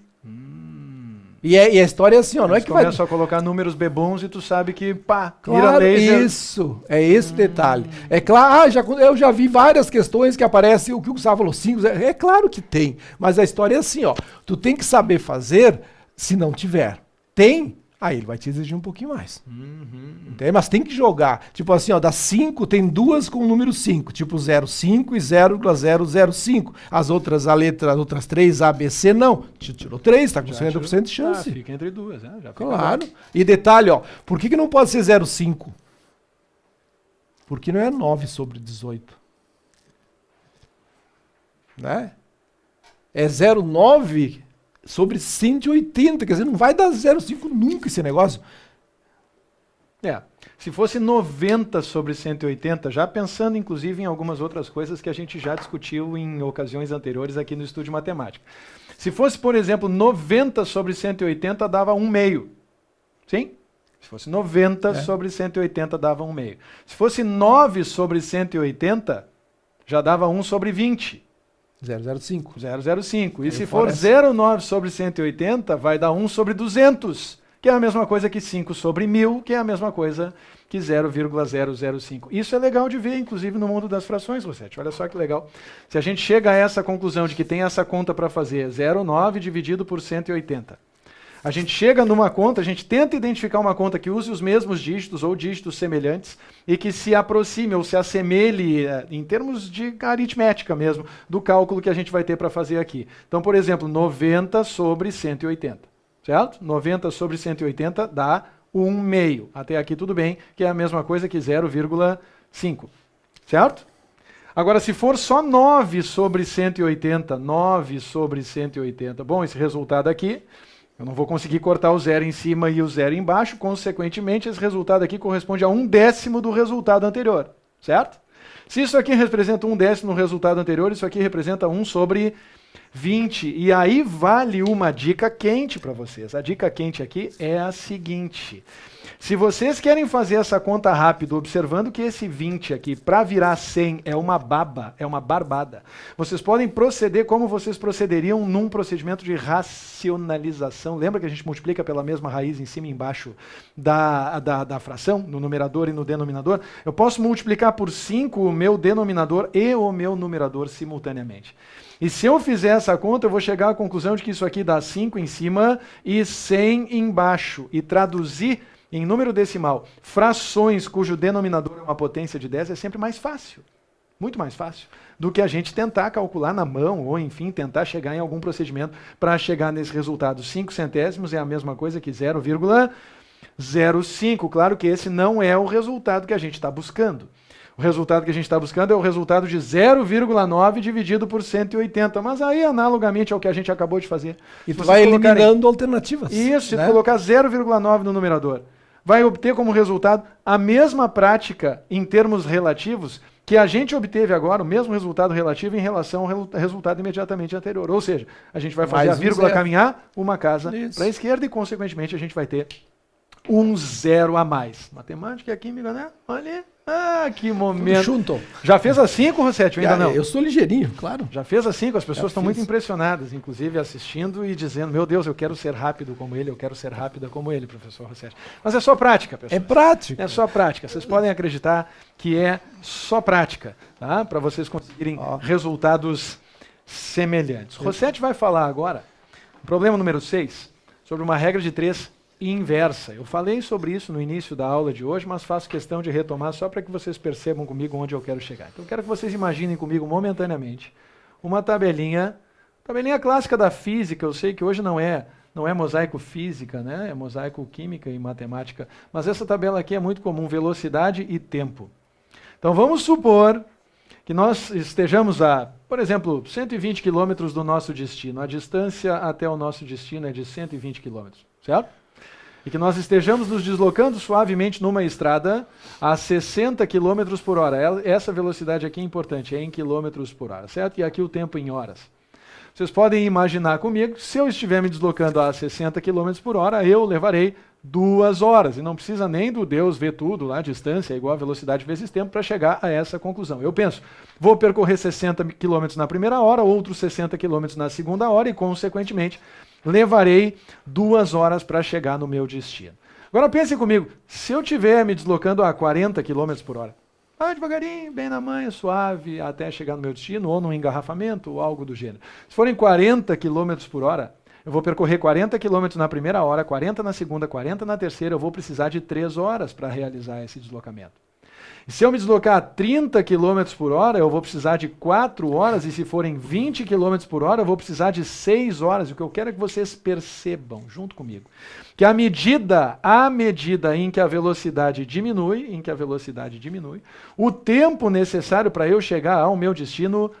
E a história é assim, ó, não é que começa a colocar números bebons e tu sabe que, pá, mira claro, laser. isso, é esse detalhe. É claro, eu já vi várias questões que aparece o que o Gustavo falou, 5, é claro que tem, mas a história é assim, ó, tu tem que saber fazer se não tiver. Tem, aí ele vai te exigir um pouquinho mais. Entende? Mas tem que jogar. Tipo assim, ó, das 5 tem 2 com o número 5, tipo 0,5 e 0,005. As outras outras 3, A, B, C, não. Tirou 3, tá com 50% de chance. Fica entre duas, né? Já fica claro. bom. E detalhe, ó, por que não pode ser 0,5? Porque não é 9 sobre 18. Né? É 0,9 sobre 180, quer dizer, não vai dar 0,5 nunca esse negócio. Se fosse 90 sobre 180, já pensando inclusive em algumas outras coisas que a gente já discutiu em ocasiões anteriores aqui no Estudo de Matemática. Se fosse, por exemplo, 90 sobre 180, dava 1/2. Sim? Se fosse 90 sobre 180, dava 1/2. Se fosse 9 sobre 180, já dava 1 sobre 20. 0,05. 0,05. E se for 0,9 sobre 180, vai dar 1 sobre 200, que é a mesma coisa que 5 sobre 1000, que é a mesma coisa que 0,005. Isso é legal de ver, inclusive, no mundo das frações, Rossetti. Olha só que legal. Se a gente chega a essa conclusão de que tem essa conta para fazer, 0,9 dividido por 180. A gente chega numa conta, a gente tenta identificar uma conta que use os mesmos dígitos ou dígitos semelhantes e que se aproxime ou se assemelhe, em termos de aritmética mesmo, do cálculo que a gente vai ter para fazer aqui. Então, por exemplo, 90 sobre 180, certo? 90 sobre 180 dá 1/2. Até aqui tudo bem, que é a mesma coisa que 0,5, certo? Agora, se for só 9 sobre 180, 9 sobre 180, bom, esse resultado aqui, eu não vou conseguir cortar o 0 em cima e o 0 embaixo, consequentemente, esse resultado aqui corresponde a 1/10 do resultado anterior, certo? Se isso aqui representa 1/10 no resultado anterior, isso aqui representa 1 sobre 20. E aí vale uma dica quente para vocês. A dica quente aqui é a seguinte. Se vocês querem fazer essa conta rápido, observando que esse 20 aqui, para virar 100, é uma baba, é uma barbada, vocês podem proceder como vocês procederiam num procedimento de racionalização. Lembra que a gente multiplica pela mesma raiz em cima e embaixo da fração, no numerador e no denominador? Eu posso multiplicar por 5 o meu denominador e o meu numerador simultaneamente. E se eu fizer essa conta, eu vou chegar à conclusão de que isso aqui dá 5 em cima e 100 embaixo. E traduzir em número decimal frações cujo denominador é uma potência de 10 é sempre mais fácil. Muito mais fácil do que a gente tentar calcular na mão ou, enfim, tentar chegar em algum procedimento para chegar nesse resultado. 5 centésimos é a mesma coisa que 0,05. Claro que esse não é o resultado que a gente está buscando. O resultado que a gente está buscando é o resultado de 0,9 dividido por 180. Mas aí, analogamente ao que a gente acabou de fazer. E tu vai eliminando alternativas. Isso, se né? tu colocar 0,9 no numerador, vai obter como resultado a mesma prática em termos relativos que a gente obteve agora, o mesmo resultado relativo em relação ao resultado imediatamente anterior. Ou seja, a gente vai fazer Mais a vírgula zero. caminhar uma casa Isso. para a esquerda e, consequentemente, a gente vai ter um zero a mais. Matemática e química, né? Olha, que momento. Junto. Já fez a 5, Rossetti? Ainda não? Eu sou ligeirinho, claro. Já fez a 5, as pessoas Já estão fiz. muito impressionadas, inclusive assistindo e dizendo, meu Deus, eu quero ser rápido como ele, eu quero ser rápida como ele, professor Rossetti. Mas é só prática, pessoal. É prático. É só prática. Vocês podem acreditar que é só prática, tá? Para vocês conseguirem resultados semelhantes. Rossetti vai falar agora, problema número 6, sobre uma regra de 3 inversa. Eu falei sobre isso no início da aula de hoje, mas faço questão de retomar só para que vocês percebam comigo onde eu quero chegar. Então eu quero que vocês imaginem comigo momentaneamente uma tabelinha clássica da física. Eu sei que hoje não é mosaico física, né? É mosaico química e matemática, mas essa tabela aqui é muito comum, velocidade e tempo. Então vamos supor que nós estejamos a, por exemplo, 120 quilômetros do nosso destino. A distância até o nosso destino é de 120 quilômetros, certo? E que nós estejamos nos deslocando suavemente numa estrada a 60 km por hora. Essa velocidade aqui é importante, é em quilômetros por hora, certo? E aqui o tempo em horas. Vocês podem imaginar comigo, se eu estiver me deslocando a 60 km por hora, eu levarei 2 horas. E não precisa nem do Deus ver tudo lá, a distância é igual a velocidade vezes tempo, para chegar a essa conclusão. Eu penso, vou percorrer 60 km na primeira hora, outros 60 km na segunda hora e, consequentemente, levarei 2 horas para chegar no meu destino. Agora pensem comigo, se eu estiver me deslocando a 40 km por hora, devagarinho, bem na manha, suave, até chegar no meu destino, ou num engarrafamento, ou algo do gênero. Se forem 40 km por hora, eu vou percorrer 40 km na primeira hora, 40 na segunda, 40 na terceira, eu vou precisar de 3 horas para realizar esse deslocamento. E se eu me deslocar a 30 km por hora, eu vou precisar de 4 horas, e se forem 20 km por hora, eu vou precisar de 6 horas. O que eu quero é que vocês percebam, junto comigo, que à medida em que a velocidade diminui, o tempo necessário para eu chegar ao meu destino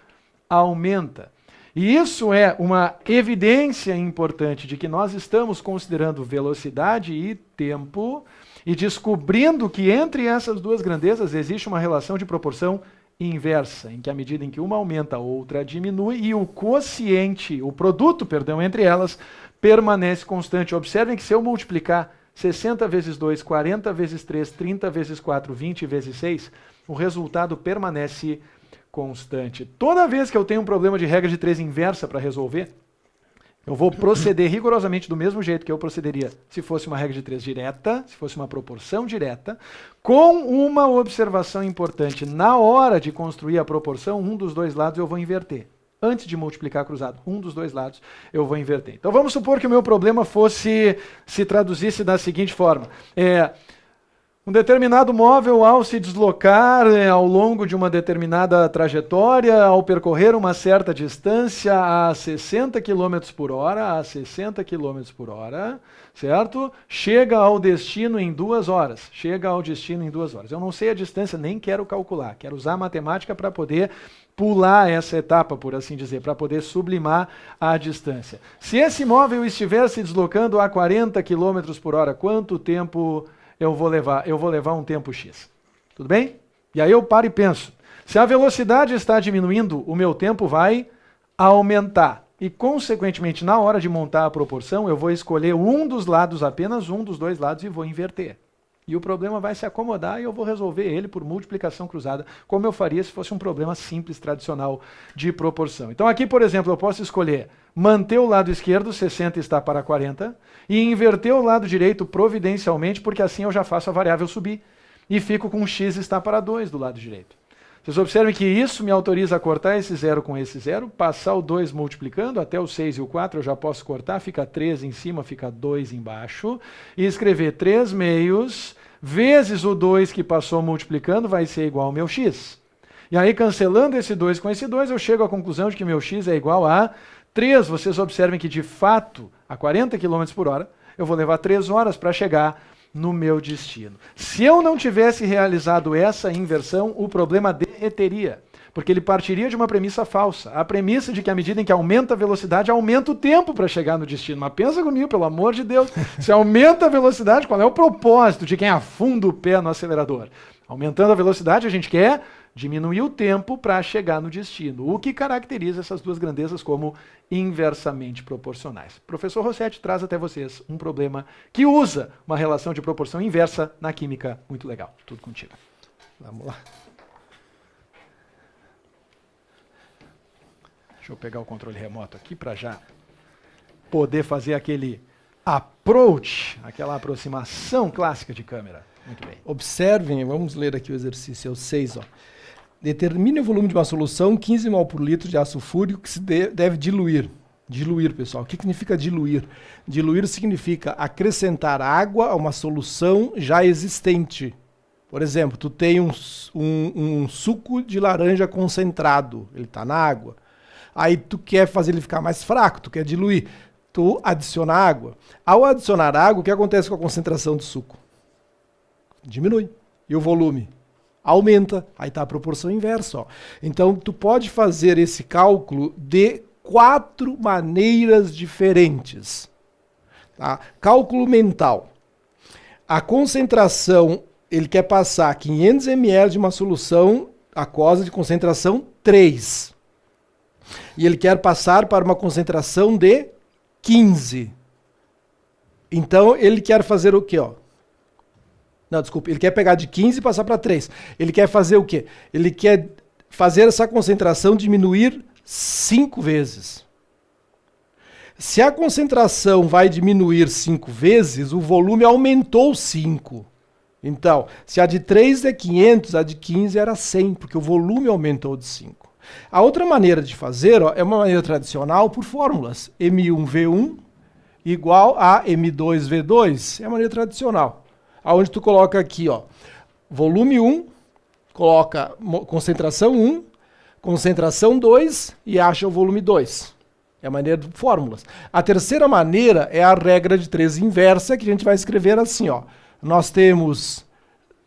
aumenta. E isso é uma evidência importante de que nós estamos considerando velocidade e tempo e descobrindo que entre essas duas grandezas existe uma relação de proporção inversa, em que à medida em que uma aumenta, a outra diminui, e o quociente, o produto, entre elas, permanece constante. Observem que se eu multiplicar 60 vezes 2, 40 vezes 3, 30 vezes 4, 20 vezes 6, o resultado permanece constante. Toda vez que eu tenho um problema de regra de 3 inversa para resolver, eu vou proceder rigorosamente do mesmo jeito que eu procederia se fosse uma regra de 3 direta, se fosse uma proporção direta, com uma observação importante. Na hora de construir a proporção, um dos dois lados eu vou inverter. Antes de multiplicar cruzado, um dos dois lados eu vou inverter. Então vamos supor que o meu problema se traduzisse da seguinte forma. Um determinado móvel, ao se deslocar ao longo de uma determinada trajetória, ao percorrer uma certa distância a 60 km por hora, certo? Chega ao destino em 2 horas. Eu não sei a distância, nem quero calcular. Quero usar a matemática para poder pular essa etapa, por assim dizer, para poder sublimar a distância. Se esse móvel estiver se deslocando a 40 km por hora, quanto tempo eu vou levar? Eu vou levar um tempo X. Tudo bem? E aí eu paro e penso. Se a velocidade está diminuindo, o meu tempo vai aumentar. E, consequentemente, na hora de montar a proporção, eu vou escolher um dos lados, apenas um dos dois lados, e vou inverter. E o problema vai se acomodar e eu vou resolver ele por multiplicação cruzada, como eu faria se fosse um problema simples, tradicional, de proporção. Então aqui, por exemplo, eu posso escolher manter o lado esquerdo, 60 está para 40, e inverter o lado direito providencialmente, porque assim eu já faço a variável subir, e fico com x está para 2 do lado direito. Vocês observem que isso me autoriza a cortar esse 0 com esse 0, passar o 2 multiplicando, até o 6 e o 4 eu já posso cortar, fica 3 em cima, fica 2 embaixo, e escrever 3 meios vezes o 2 que passou multiplicando vai ser igual ao meu x. E aí, cancelando esse 2 com esse 2, eu chego à conclusão de que meu x é igual a 3. Vocês observem que, de fato, a 40 km por hora, eu vou levar 3 horas para chegar no meu destino. Se eu não tivesse realizado essa inversão, o problema derreteria, porque ele partiria de uma premissa falsa. A premissa de que, à medida em que aumenta a velocidade, aumenta o tempo para chegar no destino. Mas pensa comigo, pelo amor de Deus, se aumenta a velocidade, qual é o propósito de quem afunda o pé no acelerador? Aumentando a velocidade, a gente quer diminuir o tempo para chegar no destino, o que caracteriza essas duas grandezas como inversamente proporcionais. O professor Rossetti traz até vocês um problema que usa uma relação de proporção inversa na química muito legal. Tudo contigo. Vamos lá. Deixa eu pegar o controle remoto aqui para já poder fazer aquele approach, aquela aproximação clássica de câmera. Muito bem. Observem, vamos ler aqui o exercício, é o 6, ó. Determine o volume de uma solução 15 mol por litro de ácido fúrico que se deve diluir. Diluir, pessoal. O que significa diluir? Diluir significa acrescentar água a uma solução já existente. Por exemplo, tu tem um suco de laranja concentrado, ele está na água. Aí tu quer fazer ele ficar mais fraco, tu quer diluir. Tu adiciona água. Ao adicionar água, o que acontece com a concentração do suco? Diminui. E o volume? Aumenta. Aí está a proporção inversa. Ó. Então, tu pode fazer esse cálculo de 4 maneiras diferentes. Tá? Cálculo mental. A concentração, ele quer passar 500 ml de uma solução aquosa de concentração 3. E ele quer passar para uma concentração de 15. Então, ele quer fazer o quê? Ó? Não, desculpa. Ele quer pegar de 15 e passar para 3. Ele quer fazer o quê? Ele quer fazer essa concentração diminuir 5 vezes. Se a concentração vai diminuir 5 vezes, o volume aumentou 5. Então, se a de 3 é 500, a de 15 era 100, porque o volume aumentou de 5. A outra maneira de fazer, ó, é uma maneira tradicional por fórmulas. M1V1 igual a M2V2. É a maneira tradicional. Onde tu coloca aqui, ó, volume 1, coloca concentração 1, concentração 2 e acha o volume 2. É a maneira de fórmulas. A terceira maneira é a regra de 3 inversa, que a gente vai escrever assim, ó. Nós temos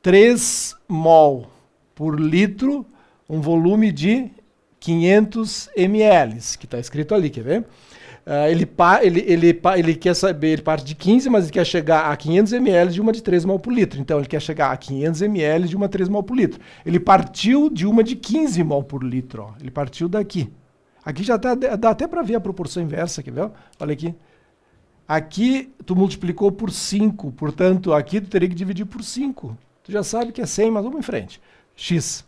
3 mol por litro, um volume de 500 ml, que está escrito ali, quer ver? Ele quer saber, ele parte de 15, mas ele quer chegar a 500 ml de uma de 3 mol por litro. Então, ele quer chegar a 500 ml de uma 3 mol por litro. Ele partiu de uma de 15 mol por litro. Ó. Ele partiu daqui. Aqui já dá até para ver a proporção inversa, quer ver? Olha aqui. Aqui, tu multiplicou por 5. Portanto, aqui tu teria que dividir por 5. Tu já sabe que é 100, mas vamos em frente. X.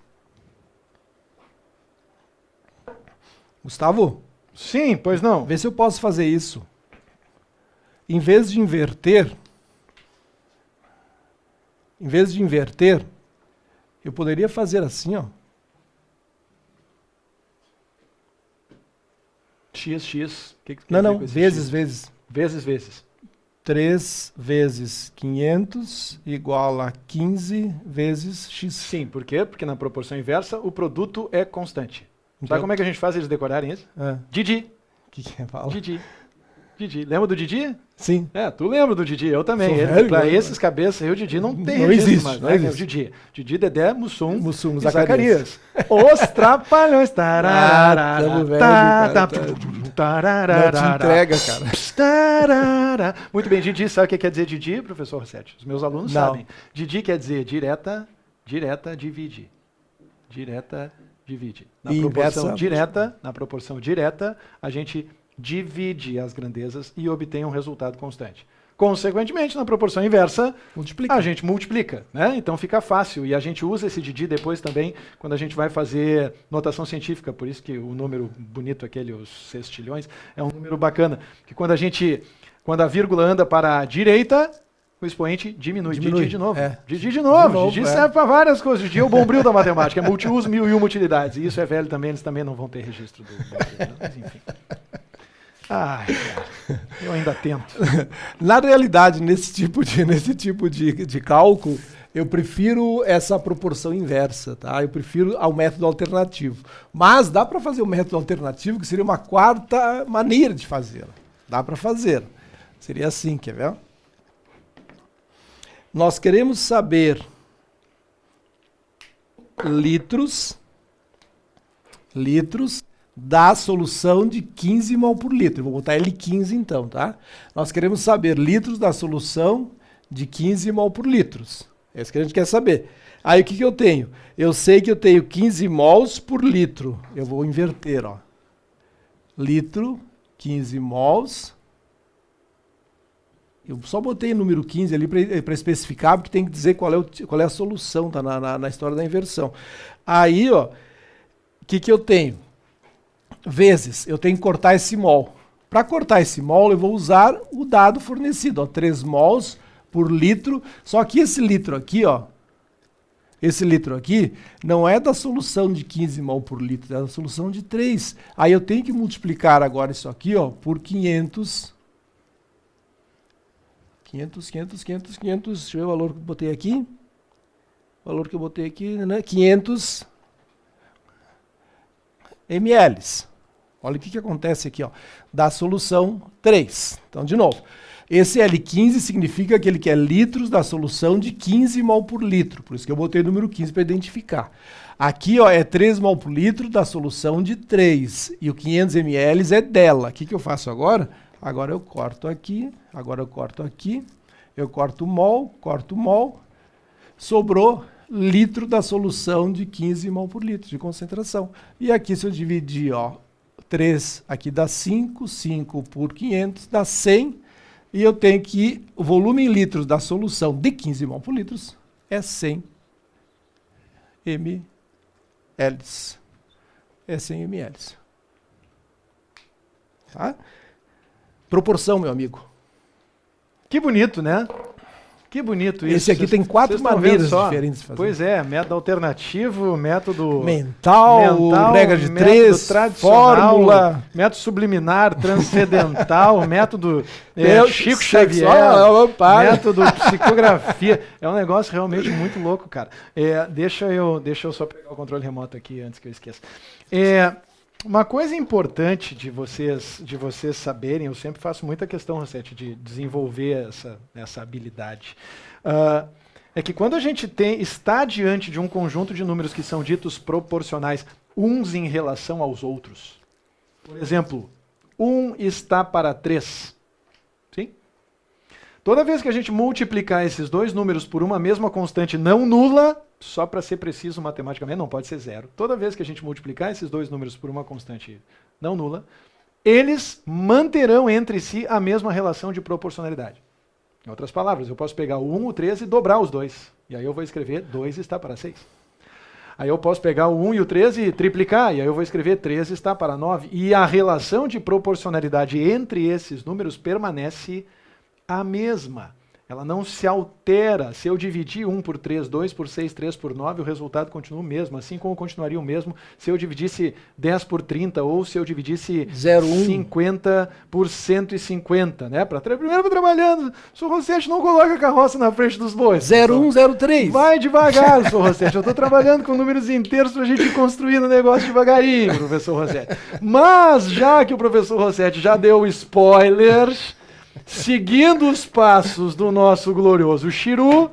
Gustavo? Sim, pois não. Vê se eu posso fazer isso. Em vez de inverter, eu poderia fazer assim, ó. X. Que não, vezes. Vezes. 3 vezes 500 igual a 15 vezes x. Sim, por quê? Porque na proporção inversa o produto é constante. Então, sabe como é que a gente faz eles decorarem isso? Didi. O que fala? Didi. Lembra do Didi? Sim. Tu lembra do Didi, eu também. Para esses cabeças aí, o Didi não tem registro mais. Não existe. O Didi, Dedé, Mussum e Zacarias. Os Trapalhões. Tamo velho, cara. Não te entrega, cara. Muito bem, Didi, sabe o que quer dizer Didi, professor Rossetti? Os meus alunos não. sabem. Didi quer dizer direta, divide. Direta, divide. Na proporção direta, a gente divide as grandezas e obtém um resultado constante. Consequentemente, na proporção inversa, a gente multiplica, né? Então fica fácil. E a gente usa esse Didi depois também quando a gente vai fazer notação científica. Por isso que o número bonito, aquele, os sextilhões, é um número bacana. Que quando a vírgula anda para a direita, o expoente diminui. Didi de novo. Didi de novo. Didi serve para várias coisas. Didi é o bombril da matemática. É multiuso, 1001 utilidades. E isso é velho também, eles também não vão ter registro do bombril. Mas enfim. Ai, cara, eu ainda tento. Na realidade, nesse tipo de cálculo, Eu prefiro essa proporção inversa, tá? Eu prefiro ao método alternativo. Mas dá para fazer o método alternativo, que seria uma quarta maneira de fazer. Dá para fazer. Seria assim, quer ver? Nós queremos saber litros da solução de 15 mol por litro. Eu vou botar L15 então, tá? Nós queremos saber litros da solução de 15 mol por litros. É isso que a gente quer saber. Aí o que eu tenho? Eu sei que eu tenho 15 mols por litro. Eu vou inverter, ó. Litro, 15 mols. Eu só botei o número 15 ali para especificar, porque tem que dizer qual é a solução, tá? Na história da inversão. Aí, ó, o que eu tenho? Vezes, eu tenho que cortar esse mol. Para cortar esse mol, eu vou usar o dado fornecido, ó, 3 mols por litro. Só que esse litro aqui, ó, esse litro aqui não é da solução de 15 mol por litro, é da solução de 3. Aí eu tenho que multiplicar agora isso aqui, ó, por 500. 500. Deixa eu ver o valor que eu botei aqui. O valor que eu botei aqui, né? 500 ml. Olha o que acontece aqui, ó, da solução 3. Então, de novo, esse L15 significa que ele quer litros da solução de 15 mol por litro. Por isso que eu botei o número 15 para identificar. Aqui, ó, é 3 mol por litro da solução de 3. E o 500 ml é dela. O que eu faço agora? Agora eu corto aqui, eu corto mol, sobrou litro da solução de 15 mol por litro de concentração. E aqui se eu dividir, ó, 3 aqui dá 5, 5 por 500 dá 100, e eu tenho que o volume em litros da solução de 15 mol por litros é 100 ml. É 100 ml. Tá? Proporção, meu amigo. Que bonito, né? Que bonito isso. Esse aqui tem 4 maneiras diferentes de fazer. Pois é, método alternativo, método mental, regra de 3, fórmula, método subliminar, transcendental, método Chico Xavier, método psicografia. É um negócio realmente muito louco, cara. Deixa eu só pegar o controle remoto aqui antes que eu esqueça. Uma coisa importante de vocês saberem, eu sempre faço muita questão, Rossetti, de desenvolver essa habilidade, é que quando a gente está diante de um conjunto de números que são ditos proporcionais, uns em relação aos outros, por exemplo, 1 está para 3, sim? Toda vez que a gente multiplicar esses dois números por uma mesma constante não nula, só para ser preciso matematicamente, não pode ser 0. Toda vez que a gente multiplicar esses dois números por uma constante não nula, eles manterão entre si a mesma relação de proporcionalidade. Em outras palavras, eu posso pegar o 1, o 3 e dobrar os dois. E aí eu vou escrever 2 está para 6. Aí eu posso pegar o 1 e o 3 e triplicar, e aí eu vou escrever 3 está para 9. E a relação de proporcionalidade entre esses números permanece a mesma. Ela não se altera. Se eu dividir 1 por 3, 2 por 6, 3 por 9, o resultado continua o mesmo. Assim como continuaria o mesmo se eu dividisse 10 por 30 ou se eu dividisse 50 por 150. Né? Primeiro trabalhando. Sr. Rossetti, não coloca a carroça na frente dos bois. 0103. Vai devagar, Sr. Rossetti. Eu estou trabalhando com números inteiros para a gente ir construindo o negócio devagarinho, professor Rossetti. Mas, já que o professor Rossetti já deu spoilers, seguindo os passos do nosso glorioso Chiru,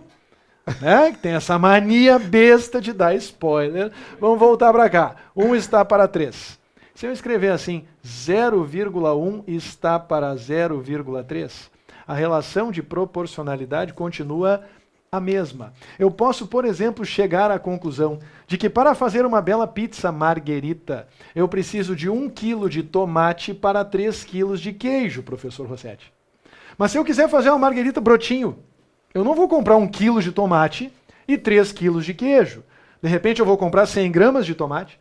né, que tem essa mania besta de dar spoiler, vamos voltar para cá. 1 está para 3. Se eu escrever assim, 0,1 está para 0,3, a relação de proporcionalidade continua a mesma. Eu posso, por exemplo, chegar à conclusão de que para fazer uma bela pizza margherita, eu preciso de 1 quilo de tomate para 3 quilos de queijo, professor Rossetti. Mas se eu quiser fazer uma marguerita brotinho, eu não vou comprar 1 quilo de tomate e 3 quilos de queijo. De repente eu vou comprar 100 gramas de tomate.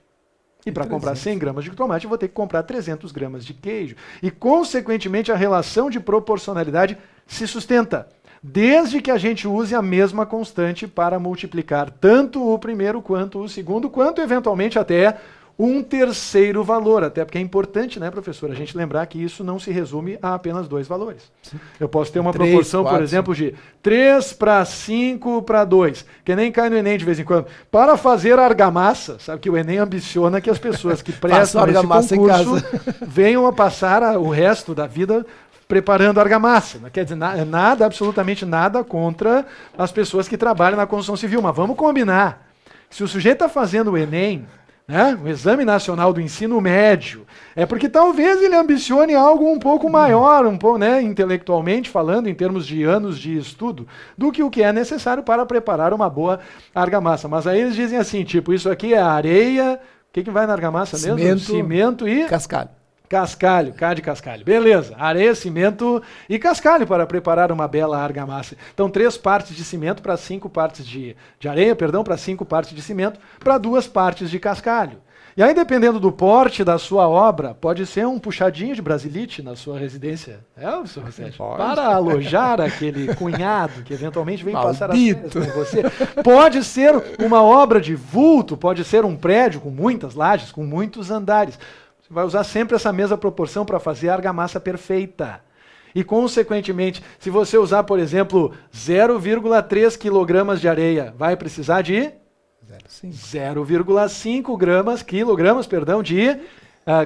E para comprar 100 gramas de tomate eu vou ter que comprar 300 gramas de queijo. E consequentemente a relação de proporcionalidade se sustenta, desde que a gente use a mesma constante para multiplicar tanto o primeiro quanto o segundo, quanto eventualmente até um terceiro valor, até porque é importante, né, professor, a gente lembrar que isso não se resume a apenas 2 valores. Sim. Eu posso ter uma 3, proporção, 4, por exemplo, de 3 para 5 para 2, que nem cai no Enem de vez em quando. Para fazer argamassa, sabe que o Enem ambiciona que as pessoas que prestam esse concurso venham a passar o resto da vida preparando argamassa. Não quer dizer nada, absolutamente nada contra as pessoas que trabalham na construção civil, mas vamos combinar. Se o sujeito está fazendo o Enem, né, o Exame Nacional do Ensino Médio, é porque talvez ele ambicione algo um pouco maior, um pouco, né, intelectualmente falando, em termos de anos de estudo, do que o que é necessário para preparar uma boa argamassa. Mas aí eles dizem assim, tipo, isso aqui é areia, o que vai na argamassa mesmo? Cimento e... cascalho. Cascalho, K de cascalho. Beleza. Areia, cimento e cascalho para preparar uma bela argamassa. Então, 3 partes de cimento para 5 partes de areia, para 5 partes de cimento, para 2 partes de cascalho. E aí, dependendo do porte da sua obra, pode ser um puxadinho de brasilite na sua residência. Professor Rossetti? Para alojar aquele cunhado que eventualmente vem passar as férias com você. Pode ser uma obra de vulto, pode ser um prédio com muitas lajes, com muitos andares. Você vai usar sempre essa mesma proporção para fazer a argamassa perfeita. E, consequentemente, se você usar, por exemplo, 0,3 kg de areia, vai precisar de 0,5 quilogramas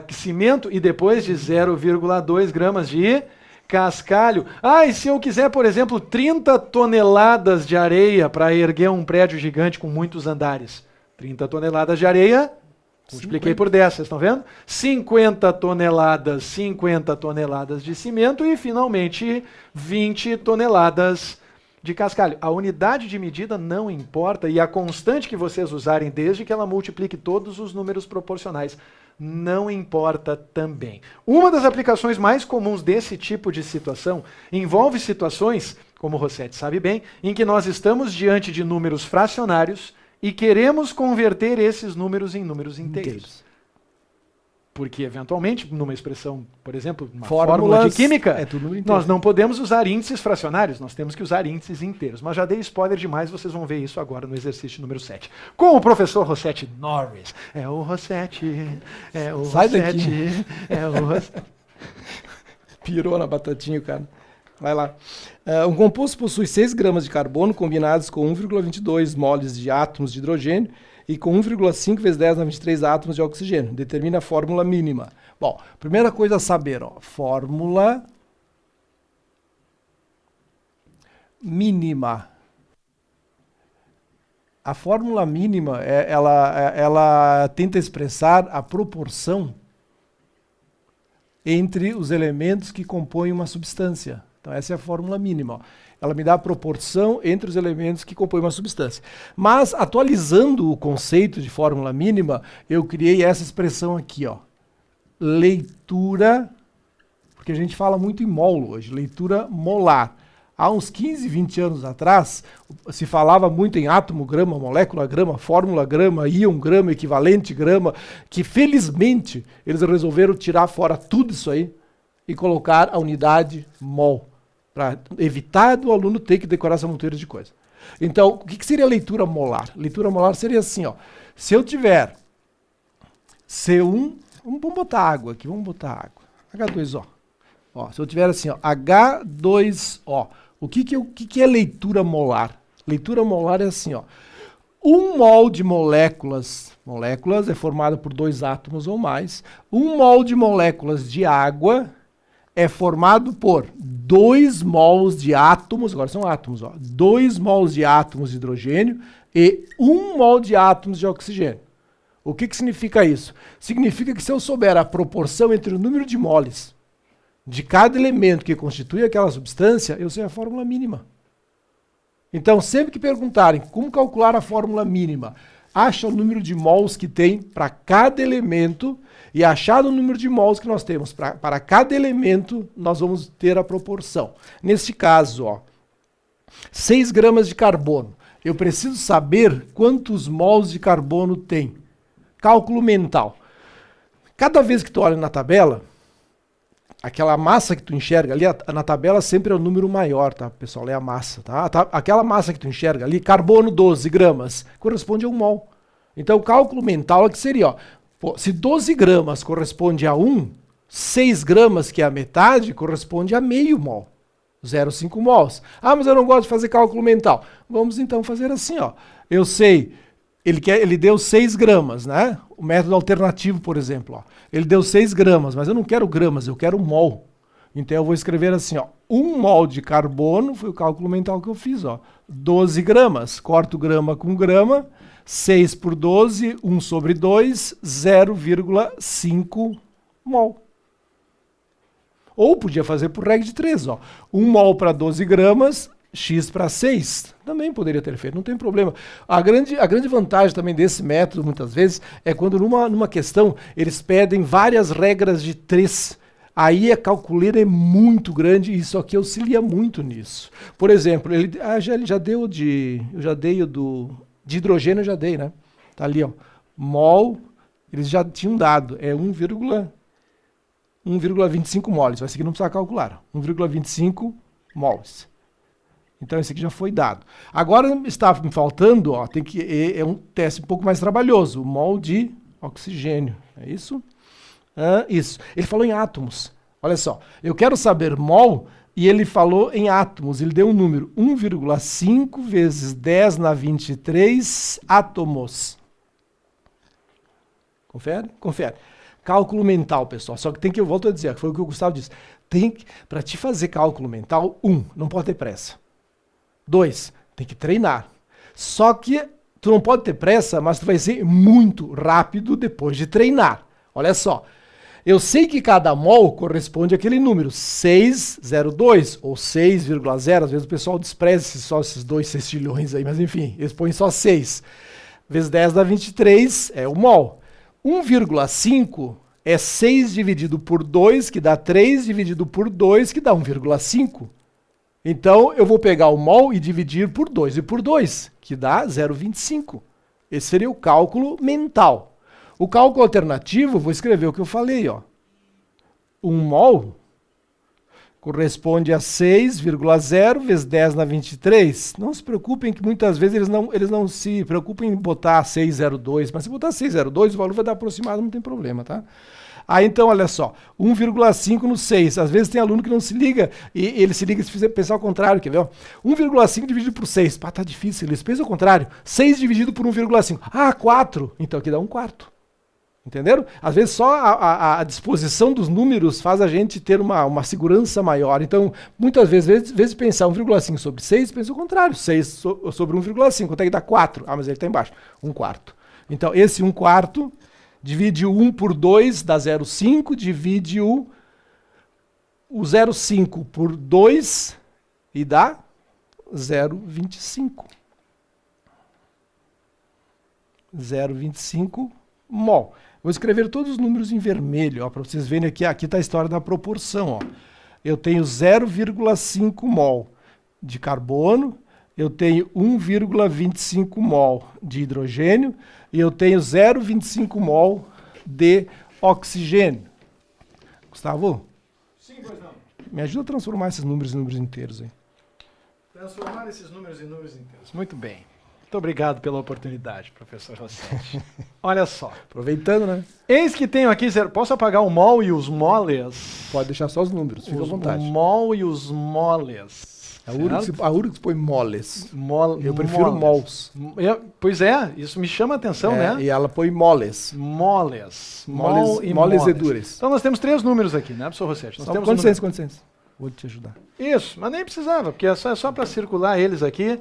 de cimento e depois de 0,2 gramas de cascalho. E se eu quiser, por exemplo, 30 toneladas de areia para erguer um prédio gigante com muitos andares? 30 toneladas de areia... Multipliquei por 10, vocês estão vendo? 50 toneladas de cimento e, finalmente, 20 toneladas de cascalho. A unidade de medida não importa e a constante que vocês usarem, desde que ela multiplique todos os números proporcionais, não importa também. Uma das aplicações mais comuns desse tipo de situação envolve situações, como o Rossetti sabe bem, em que nós estamos diante de números fracionários e queremos converter esses números em números inteiros. Porque, eventualmente, numa expressão, por exemplo, uma fórmula de química, nós não podemos usar índices fracionários, nós temos que usar índices inteiros. Mas já dei spoiler demais, vocês vão ver isso agora no exercício número 7. Com o professor Rossetti Norris. É o Rossetti, é o Sai Rossetti, daqui. é o Rossetti. Pirou na batatinha, cara. Vai lá. Um composto possui 6 gramas de carbono combinados com 1,22 moles de átomos de hidrogênio e com 1,5 vezes 10 na 23 átomos de oxigênio. Determina a fórmula mínima. Bom, primeira coisa a saber, fórmula mínima. A fórmula mínima, ela tenta expressar a proporção entre os elementos que compõem uma substância. Então essa é a fórmula mínima. Ela me dá a proporção entre os elementos que compõem uma substância. Mas, atualizando o conceito de fórmula mínima, eu criei essa expressão aqui, leitura, porque a gente fala muito em mol hoje, leitura molar. Há uns 15, 20 anos atrás, se falava muito em átomo, grama, molécula, grama, fórmula, grama, íon, grama, equivalente, grama, que felizmente eles resolveram tirar fora tudo isso aí e colocar a unidade mol, para evitar do aluno ter que decorar essa montoeira de coisa. Então, o que seria leitura molar? Leitura molar seria assim, se eu tiver C1, vamos botar água aqui, H2O. Se eu tiver assim, H2O, o que é leitura molar? Leitura molar é assim, 1 mol de moléculas é formado por 2 átomos ou mais, 1 mol de moléculas de água é formado por 2 mols de átomos, agora são átomos, 2 mols de átomos de hidrogênio e 1 mol de átomos de oxigênio. O que significa isso? Significa que se eu souber a proporção entre o número de moles de cada elemento que constitui aquela substância, eu sei a fórmula mínima. Então, sempre que perguntarem como calcular a fórmula mínima, acha o número de mols que tem para cada elemento e achado o número de mols que nós temos para cada elemento, nós vamos ter a proporção. Neste caso, 6 gramas de carbono. Eu preciso saber quantos mols de carbono tem. Cálculo mental. Cada vez que tu olha na tabela, aquela massa que tu enxerga ali, na tabela sempre é o número maior, tá, pessoal? É a massa, tá? Aquela massa que tu enxerga ali, carbono 12 gramas, corresponde a 1 mol. Então o cálculo mental é que seria, Pô, se 12 gramas corresponde a 1, 6 gramas, que é a metade, corresponde a meio mol. 0,5 mols. Ah, mas eu não gosto de fazer cálculo mental. Vamos então fazer assim, ó. Eu sei, ele deu 6 gramas, né? O método alternativo, por exemplo, ó. Ele deu 6 gramas, mas eu não quero gramas, eu quero mol. Então eu vou escrever assim, ó. 1 mol de carbono, foi o cálculo mental que eu fiz, ó. 12 gramas, corto grama com grama, 6 por 12, 1 sobre 2, 0,5 mol. Ou podia fazer por regra de 3, ó. 1 mol para 12 gramas, x para 6. Também poderia ter feito, não tem problema. A grande vantagem também desse método, muitas vezes, é quando numa questão eles pedem várias regras de 3. Aí a calculeira é muito grande e isso aqui auxilia muito nisso. Por exemplo, ele já deu eu já dei o de hidrogênio, eu já dei, né? Tá ali, ó. Mol, eles já tinham dado, é 1,25 moles. Esse aqui não precisa calcular. 1,25 moles. Então esse aqui já foi dado. Agora está me faltando, ó, é um teste um pouco mais trabalhoso. O mol de oxigênio. É isso? Isso. Ele falou em átomos. Olha só. Eu quero saber mol e ele falou em átomos. Ele deu um número. 1,5 vezes 10 na 23 átomos. Confere? Confere. Cálculo mental, pessoal. Só que eu volto a dizer, foi o que o Gustavo disse. Para te fazer cálculo mental, não pode ter pressa. 2, tem que treinar. Só que tu não pode ter pressa, mas tu vai ser muito rápido depois de treinar. Olha só. Eu sei que cada mol corresponde àquele número, 6,02 ou 6,0. Às vezes o pessoal despreza só esses 2 sextilhões aí, mas enfim, eles põem só 6. Vezes 10 dá 23, é o mol. 1,5 é 6 dividido por 2, que dá 3 dividido por 2, que dá 1,5. Então, eu vou pegar o mol e dividir por 2 e por 2, que dá 0,25. Esse seria o cálculo mental. O cálculo alternativo, vou escrever o que eu falei, ó. 1 mol corresponde a 6,0 vezes 10 na 23. Não se preocupem que muitas vezes eles não se preocupam em botar 6,02, mas se botar 6,02 o valor vai dar aproximado, não tem problema, tá? Aí então, olha só, 1,5 no 6. Às vezes tem aluno que não se liga, e ele se liga se pensar ao contrário, quer ver? 1,5 dividido por 6. Pá, tá difícil, eles pensam ao contrário. 6 dividido por 1,5. 4. Então aqui dá 1/4. Entenderam? Às vezes só a disposição dos números faz a gente ter uma segurança maior. Então, muitas vezes pensar 1,5 sobre 6, pensa o contrário. 6 sobre 1,5, quanto é que dá 4? Mas ele está embaixo. 1/4. Então, esse 1/4... divide o 1 por 2, dá 0,5. Divide o 0,5 por 2 e dá 0,25. 0,25 mol. Vou escrever todos os números em vermelho, para vocês verem aqui. Aqui está a história da proporção. Ó. Eu tenho 0,5 mol de carbono, eu tenho 1,25 mol de hidrogênio, e eu tenho 0,25 mol de oxigênio. Gustavo? Sim, pois não. Me ajuda a transformar esses números em números inteiros aí. Transformar esses números em números inteiros. Muito bem. Muito obrigado pela oportunidade, professor Rossetti. Olha só. Aproveitando, né? Eis que tenho aqui... Posso apagar o mol e os moles? Pode deixar só os números, fica à vontade. O mol e os moles. A URGS põe moles. Eu prefiro moles. mols. Pois é, isso me chama a atenção, né? E ela põe moles. Moles. Moles e dures. Então nós temos 3 números aqui, né, professor Rossetti? Quantos? Vou te ajudar. Isso, mas nem precisava, porque é só para circular eles aqui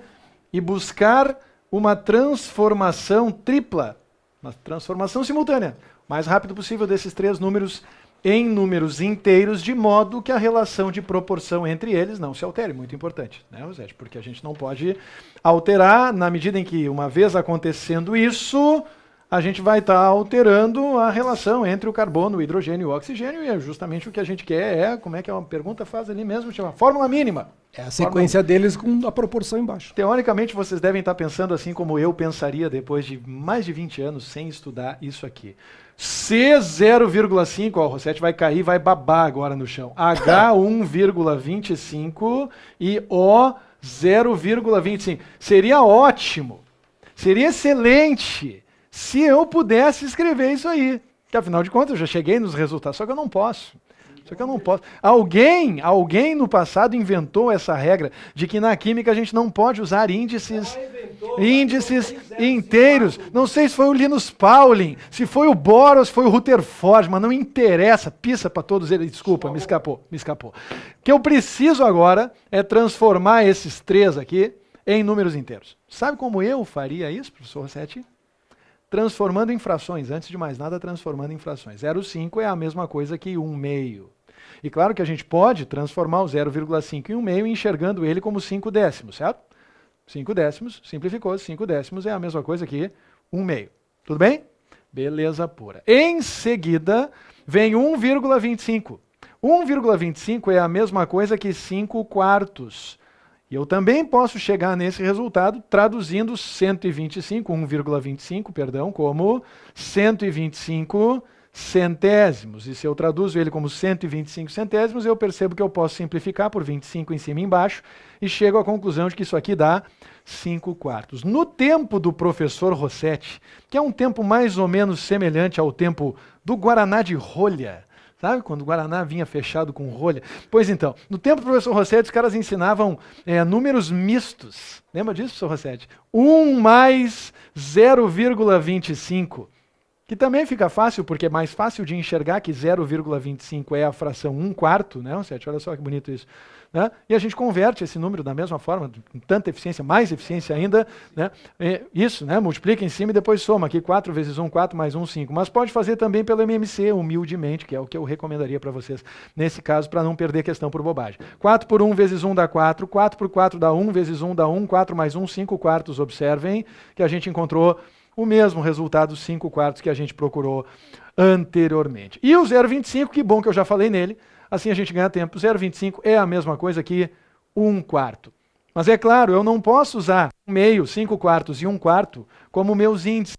e buscar uma transformação tripla, uma transformação simultânea, o mais rápido possível desses 3 números em números inteiros, de modo que a relação de proporção entre eles não se altere. Muito importante, né, Rossetti? Porque a gente não pode alterar, na medida em que, uma vez acontecendo isso, a gente vai estar alterando a relação entre o carbono, o hidrogênio e o oxigênio, e é justamente o que a gente quer, como é que a pergunta faz ali mesmo, chama fórmula mínima. É a sequência deles com a proporção embaixo. Teoricamente, vocês devem estar pensando assim como eu pensaria depois de mais de 20 anos sem estudar isso aqui. C 0,5, ó, o Rossetti vai cair, vai babar agora no chão. H 1,25 e O 0,25. Seria ótimo, seria excelente se eu pudesse escrever isso aí. Que afinal de contas eu já cheguei nos resultados, só que eu não posso. Alguém no passado inventou essa regra de que na química a gente não pode usar índices inteiros. Não sei se foi o Linus Pauling, se foi o Bohr ou se foi o Rutherford, mas não interessa, pissa para todos eles. Desculpa, me escapou. O que eu preciso agora é transformar esses 3 aqui em números inteiros. Sabe como eu faria isso, professor Rossetti? Transformando em frações. Antes de mais nada, transformando em frações. 0,5 é a mesma coisa que 1/2. E claro que a gente pode transformar o 0,5 em 1/2 enxergando ele como 5 décimos, certo? 5 décimos, simplificou, 5 décimos é a mesma coisa que 1/2. Tudo bem? Beleza pura. Em seguida, vem 1,25. 1,25 é a mesma coisa que 5 quartos. E eu também posso chegar nesse resultado traduzindo 1,25, perdão, como 125 centésimos. E se eu traduzo ele como 125 centésimos, eu percebo que eu posso simplificar por 25 em cima e embaixo e chego à conclusão de que isso aqui dá 5 quartos. No tempo do professor Rossetti, que é um tempo mais ou menos semelhante ao tempo do Guaraná de rolha, sabe? Quando o Guaraná vinha fechado com rolha. Pois então, no tempo do professor Rossetti, os caras ensinavam números mistos. Lembra disso, professor Rossetti? 1 mais 0,25. Que também fica fácil, porque é mais fácil de enxergar que 0,25 é a fração 1 quarto, né, Rossetti? Olha só que bonito isso. Né? E a gente converte esse número da mesma forma, com tanta eficiência, mais eficiência ainda. Né? Isso, né? Multiplica em cima e depois soma. Aqui 4 vezes 1, 4 mais 1, 5. Mas pode fazer também pelo MMC, humildemente, que é o que eu recomendaria para vocês nesse caso, para não perder questão por bobagem. 4 por 1 vezes 1 dá 4, 4 por 4 dá 1, vezes 1 dá 1, 4 mais 1, 5 quartos. Observem que a gente encontrou o mesmo resultado, 5 quartos, que a gente procurou anteriormente. E o 0,25, que bom que eu já falei nele, assim a gente ganha tempo. 0,25 é a mesma coisa que 1 quarto. Mas é claro, eu não posso usar 1/2, 5 quartos e 1 quarto como meus índices.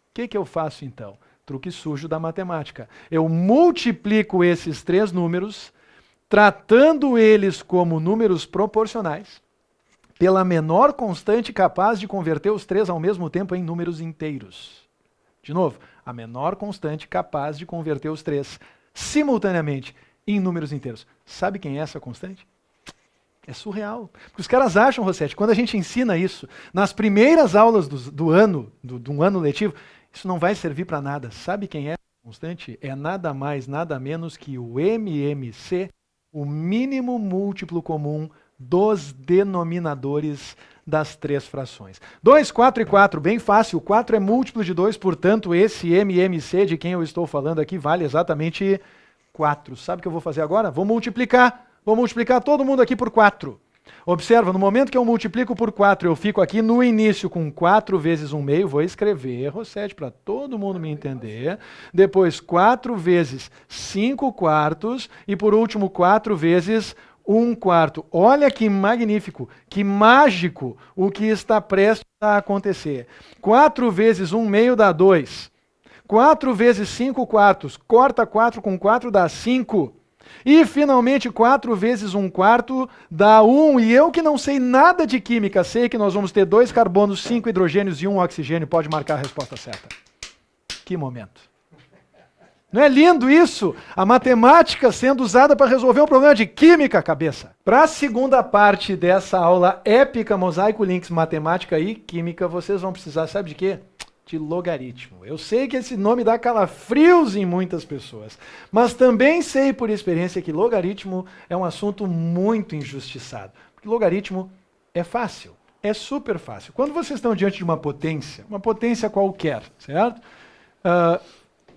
O que eu faço então? Truque sujo da matemática. Eu multiplico esses 3 números, tratando eles como números proporcionais, pela menor constante capaz de converter os 3 ao mesmo tempo em números inteiros. De novo, a menor constante capaz de converter os 3 simultaneamente em números inteiros. Sabe quem é essa constante? É surreal. Porque os caras acham, Rossetti, quando a gente ensina isso, nas primeiras aulas do ano letivo, isso não vai servir para nada. Sabe quem é essa constante? É nada mais, nada menos que o MMC, o mínimo múltiplo comum dos denominadores das 3 frações. 2, 4 e 4, bem fácil. O 4 é múltiplo de 2, portanto, esse MMC de quem eu estou falando aqui vale exatamente 4. Sabe o que eu vou fazer agora? Vou multiplicar todo mundo aqui por 4. Observa, no momento que eu multiplico por 4, eu fico aqui no início com 4 vezes 1/2, vou escrever, Rossetti, para todo mundo me entender. Depois 4 vezes 5 quartos e por último 4 vezes 1 quarto. Olha que magnífico, que mágico o que está prestes a acontecer. 4 vezes 1/2 dá 2. 4 vezes 5 quartos, corta 4 com 4 dá 5. E finalmente 4 vezes 1 quarto dá 1. E eu que não sei nada de química, sei que nós vamos ter 2 carbonos, 5 hidrogênios e 1 oxigênio. Pode marcar a resposta certa. Que momento. Não é lindo isso? A matemática sendo usada para resolver um problema de química, cabeça. Para a segunda parte dessa aula épica, Mosaico Links, Matemática e Química, vocês vão precisar, sabe de quê? De logaritmo. Eu sei que esse nome dá calafrios em muitas pessoas, mas também sei por experiência que logaritmo é um assunto muito injustiçado. Porque logaritmo é fácil, é super fácil. Quando vocês estão diante de uma potência qualquer, certo?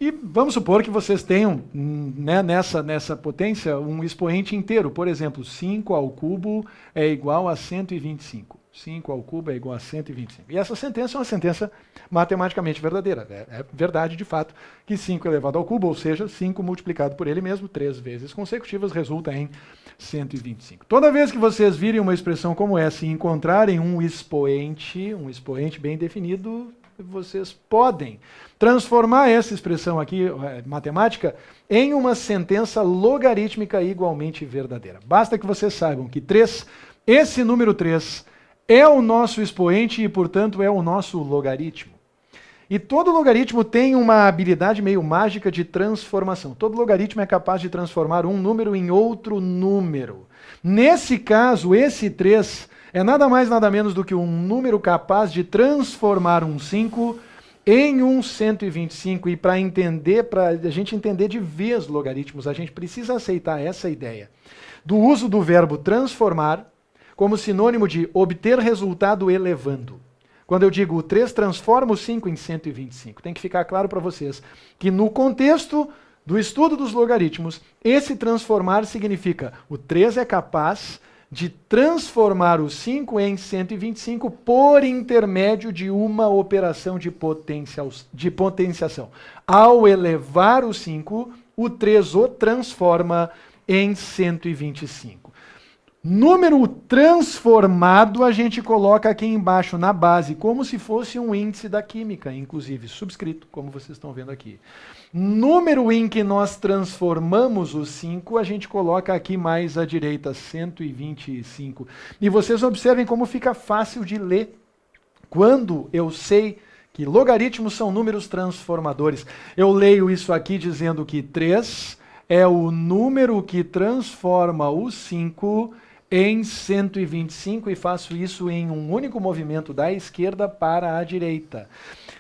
E vamos supor que vocês tenham, né, nessa potência um expoente inteiro. Por exemplo, 5 ao cubo é igual a 125. 5 ao cubo é igual a 125. E essa sentença é uma sentença matematicamente verdadeira. É verdade, de fato, que 5 elevado ao cubo, ou seja, 5 multiplicado por ele mesmo, 3 vezes consecutivas, resulta em 125. Toda vez que vocês virem uma expressão como essa e encontrarem um expoente bem definido, vocês podem transformar essa expressão aqui, matemática, em uma sentença logarítmica igualmente verdadeira. Basta que vocês saibam que esse número 3 é o nosso expoente e, portanto, é o nosso logaritmo. E todo logaritmo tem uma habilidade meio mágica de transformação. Todo logaritmo é capaz de transformar um número em outro número. Nesse caso, esse 3 é nada mais nada menos do que um número capaz de transformar um 5 em um 125. E para a gente entender de vez logaritmos, a gente precisa aceitar essa ideia do uso do verbo transformar como sinônimo de obter resultado elevando. Quando eu digo o 3 transforma o 5 em 125, tem que ficar claro para vocês que no contexto do estudo dos logaritmos, esse transformar significa o 3 é capaz de transformar o 5 em 125 por intermédio de uma operação de potenciação. Ao elevar o 5, o 3 o transforma em 125. Número transformado a gente coloca aqui embaixo na base, como se fosse um índice da química, inclusive subscrito, como vocês estão vendo aqui. Número em que nós transformamos o 5, a gente coloca aqui mais à direita, 125. E vocês observem como fica fácil de ler quando eu sei que logaritmos são números transformadores. Eu leio isso aqui dizendo que 3 é o número que transforma o 5 em 125 e faço isso em um único movimento da esquerda para a direita.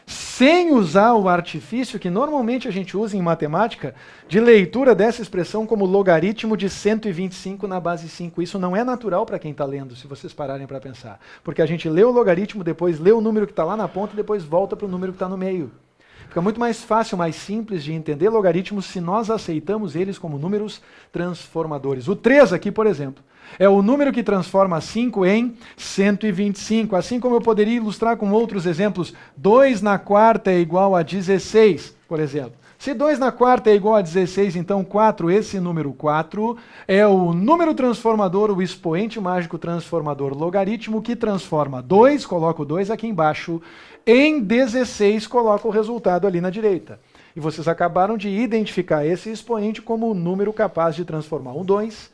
Sem usar o artifício que normalmente a gente usa em matemática de leitura dessa expressão como logaritmo de 125 na base 5. Isso não é natural para quem está lendo, se vocês pararem para pensar. Porque a gente lê o logaritmo, depois lê o número que está lá na ponta e depois volta para o número que está no meio. Fica muito mais fácil, mais simples de entender logaritmos se nós aceitamos eles como números transformadores. O 3 aqui, por exemplo, é o número que transforma 5 em 125. Assim como eu poderia ilustrar com outros exemplos, 2 na quarta é igual a 16, por exemplo. Se 2 na quarta é igual a 16, então 4, esse número 4, é o número transformador, o expoente mágico transformador logaritmo que transforma 2, coloco o 2 aqui embaixo, em 16, coloco o resultado ali na direita. E vocês acabaram de identificar esse expoente como o número capaz de transformar um 2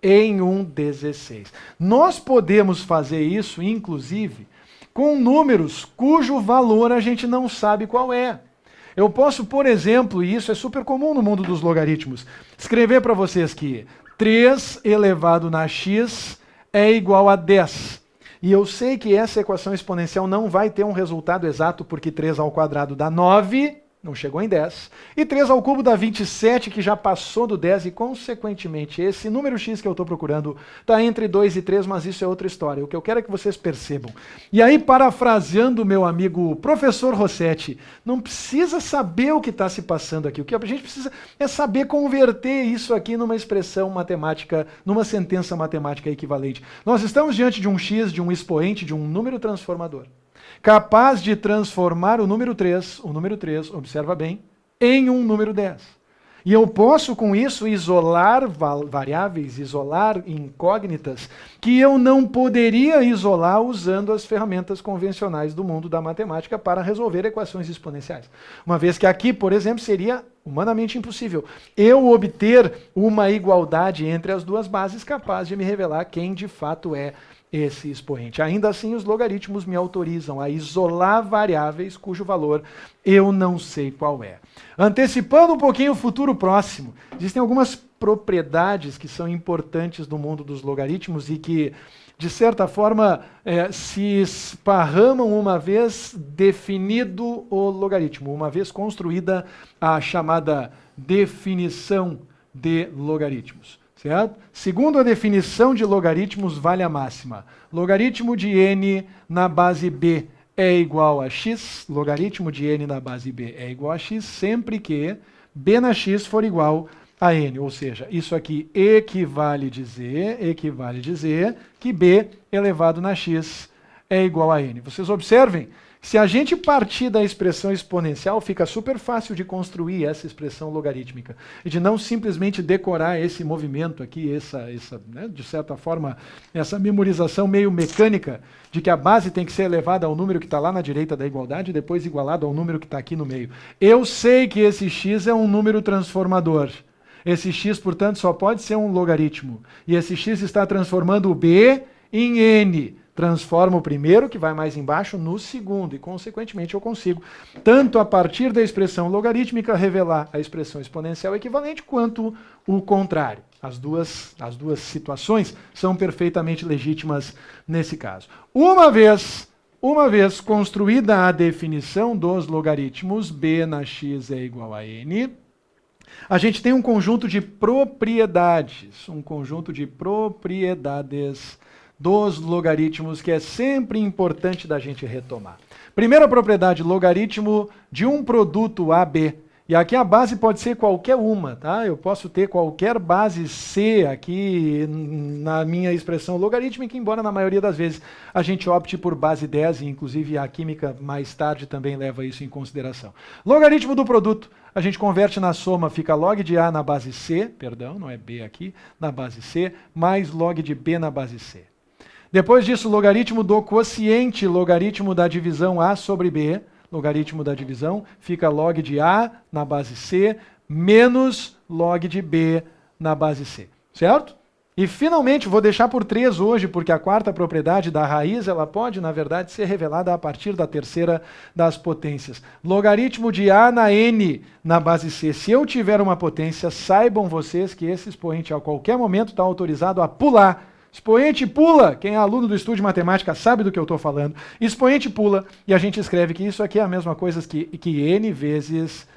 em um 16. Nós podemos fazer isso, inclusive, com números cujo valor a gente não sabe qual é. Eu posso, por exemplo, e isso é super comum no mundo dos logaritmos, escrever para vocês que 3 elevado na x é igual a 10. E eu sei que essa equação exponencial não vai ter um resultado exato, porque 3 ao quadrado dá 9, não chegou em 10, e 3 ao cubo dá 27, que já passou do 10, e consequentemente esse número x que eu estou procurando está entre 2 e 3, mas isso é outra história. O que eu quero é que vocês percebam. E aí, parafraseando o meu amigo professor Rossetti, não precisa saber o que está se passando aqui. O que a gente precisa é saber converter isso aqui numa expressão matemática, numa sentença matemática equivalente. Nós estamos diante de um x, de um expoente, de um número transformador, capaz de transformar o número 3, observa bem, em um número 10. E eu posso, com isso, isolar variáveis, isolar incógnitas, que eu não poderia isolar usando as ferramentas convencionais do mundo da matemática para resolver equações exponenciais. Uma vez que aqui, por exemplo, seria humanamente impossível eu obter uma igualdade entre as duas bases capaz de me revelar quem de fato é esse expoente. Ainda assim, os logaritmos me autorizam a isolar variáveis cujo valor eu não sei qual é. Antecipando um pouquinho o futuro próximo, existem algumas propriedades que são importantes no mundo dos logaritmos e que, de certa forma, se esparramam uma vez definido o logaritmo, uma vez construída a chamada definição de logaritmos. Certo? Segundo a definição de logaritmos, vale a máxima. Logaritmo de n na base b é igual a x. Logaritmo de n na base b é igual a x, sempre que b na x for igual a n. Ou seja, isso aqui equivale dizer que b elevado na x é igual a n. Vocês observem, se a gente partir da expressão exponencial, fica super fácil de construir essa expressão logarítmica. E de não simplesmente decorar esse movimento aqui, né, de certa forma, essa memorização meio mecânica de que a base tem que ser elevada ao número que está lá na direita da igualdade e depois igualado ao número que está aqui no meio. Eu sei que esse x é um número transformador. Esse x, portanto, só pode ser um logaritmo. E esse x está transformando o b em n. transformo o primeiro, que vai mais embaixo, no segundo, e consequentemente eu consigo, tanto a partir da expressão logarítmica, revelar a expressão exponencial equivalente, quanto o contrário. As duas situações são perfeitamente legítimas nesse caso. Uma vez construída a definição dos logaritmos, b na x é igual a n, a gente tem um conjunto de propriedades dos logaritmos que é sempre importante da gente retomar. Primeira propriedade, logaritmo de um produto AB. E aqui a base pode ser qualquer uma, tá? Eu posso ter qualquer base C aqui na minha expressão logarítmica, embora na maioria das vezes a gente opte por base 10, e inclusive a química mais tarde também leva isso em consideração. Logaritmo do produto, a gente converte na soma, fica log de A na base C, perdão, não é B aqui, na base C, mais log de B na base C. Depois disso, logaritmo do quociente, logaritmo da divisão A sobre B, logaritmo da divisão, fica log de A na base C, menos log de B na base C, certo? E finalmente, vou deixar por 3 hoje, porque a quarta propriedade da raiz, ela pode, na verdade, ser revelada a partir da terceira das potências. Logaritmo de A na N na base C. Se eu tiver uma potência, saibam vocês que esse expoente a qualquer momento está autorizado a pular. Expoente pula, quem é aluno do estudo de matemática sabe do que eu estou falando. Expoente pula, e a gente escreve que isso aqui é a mesma coisa que n vezes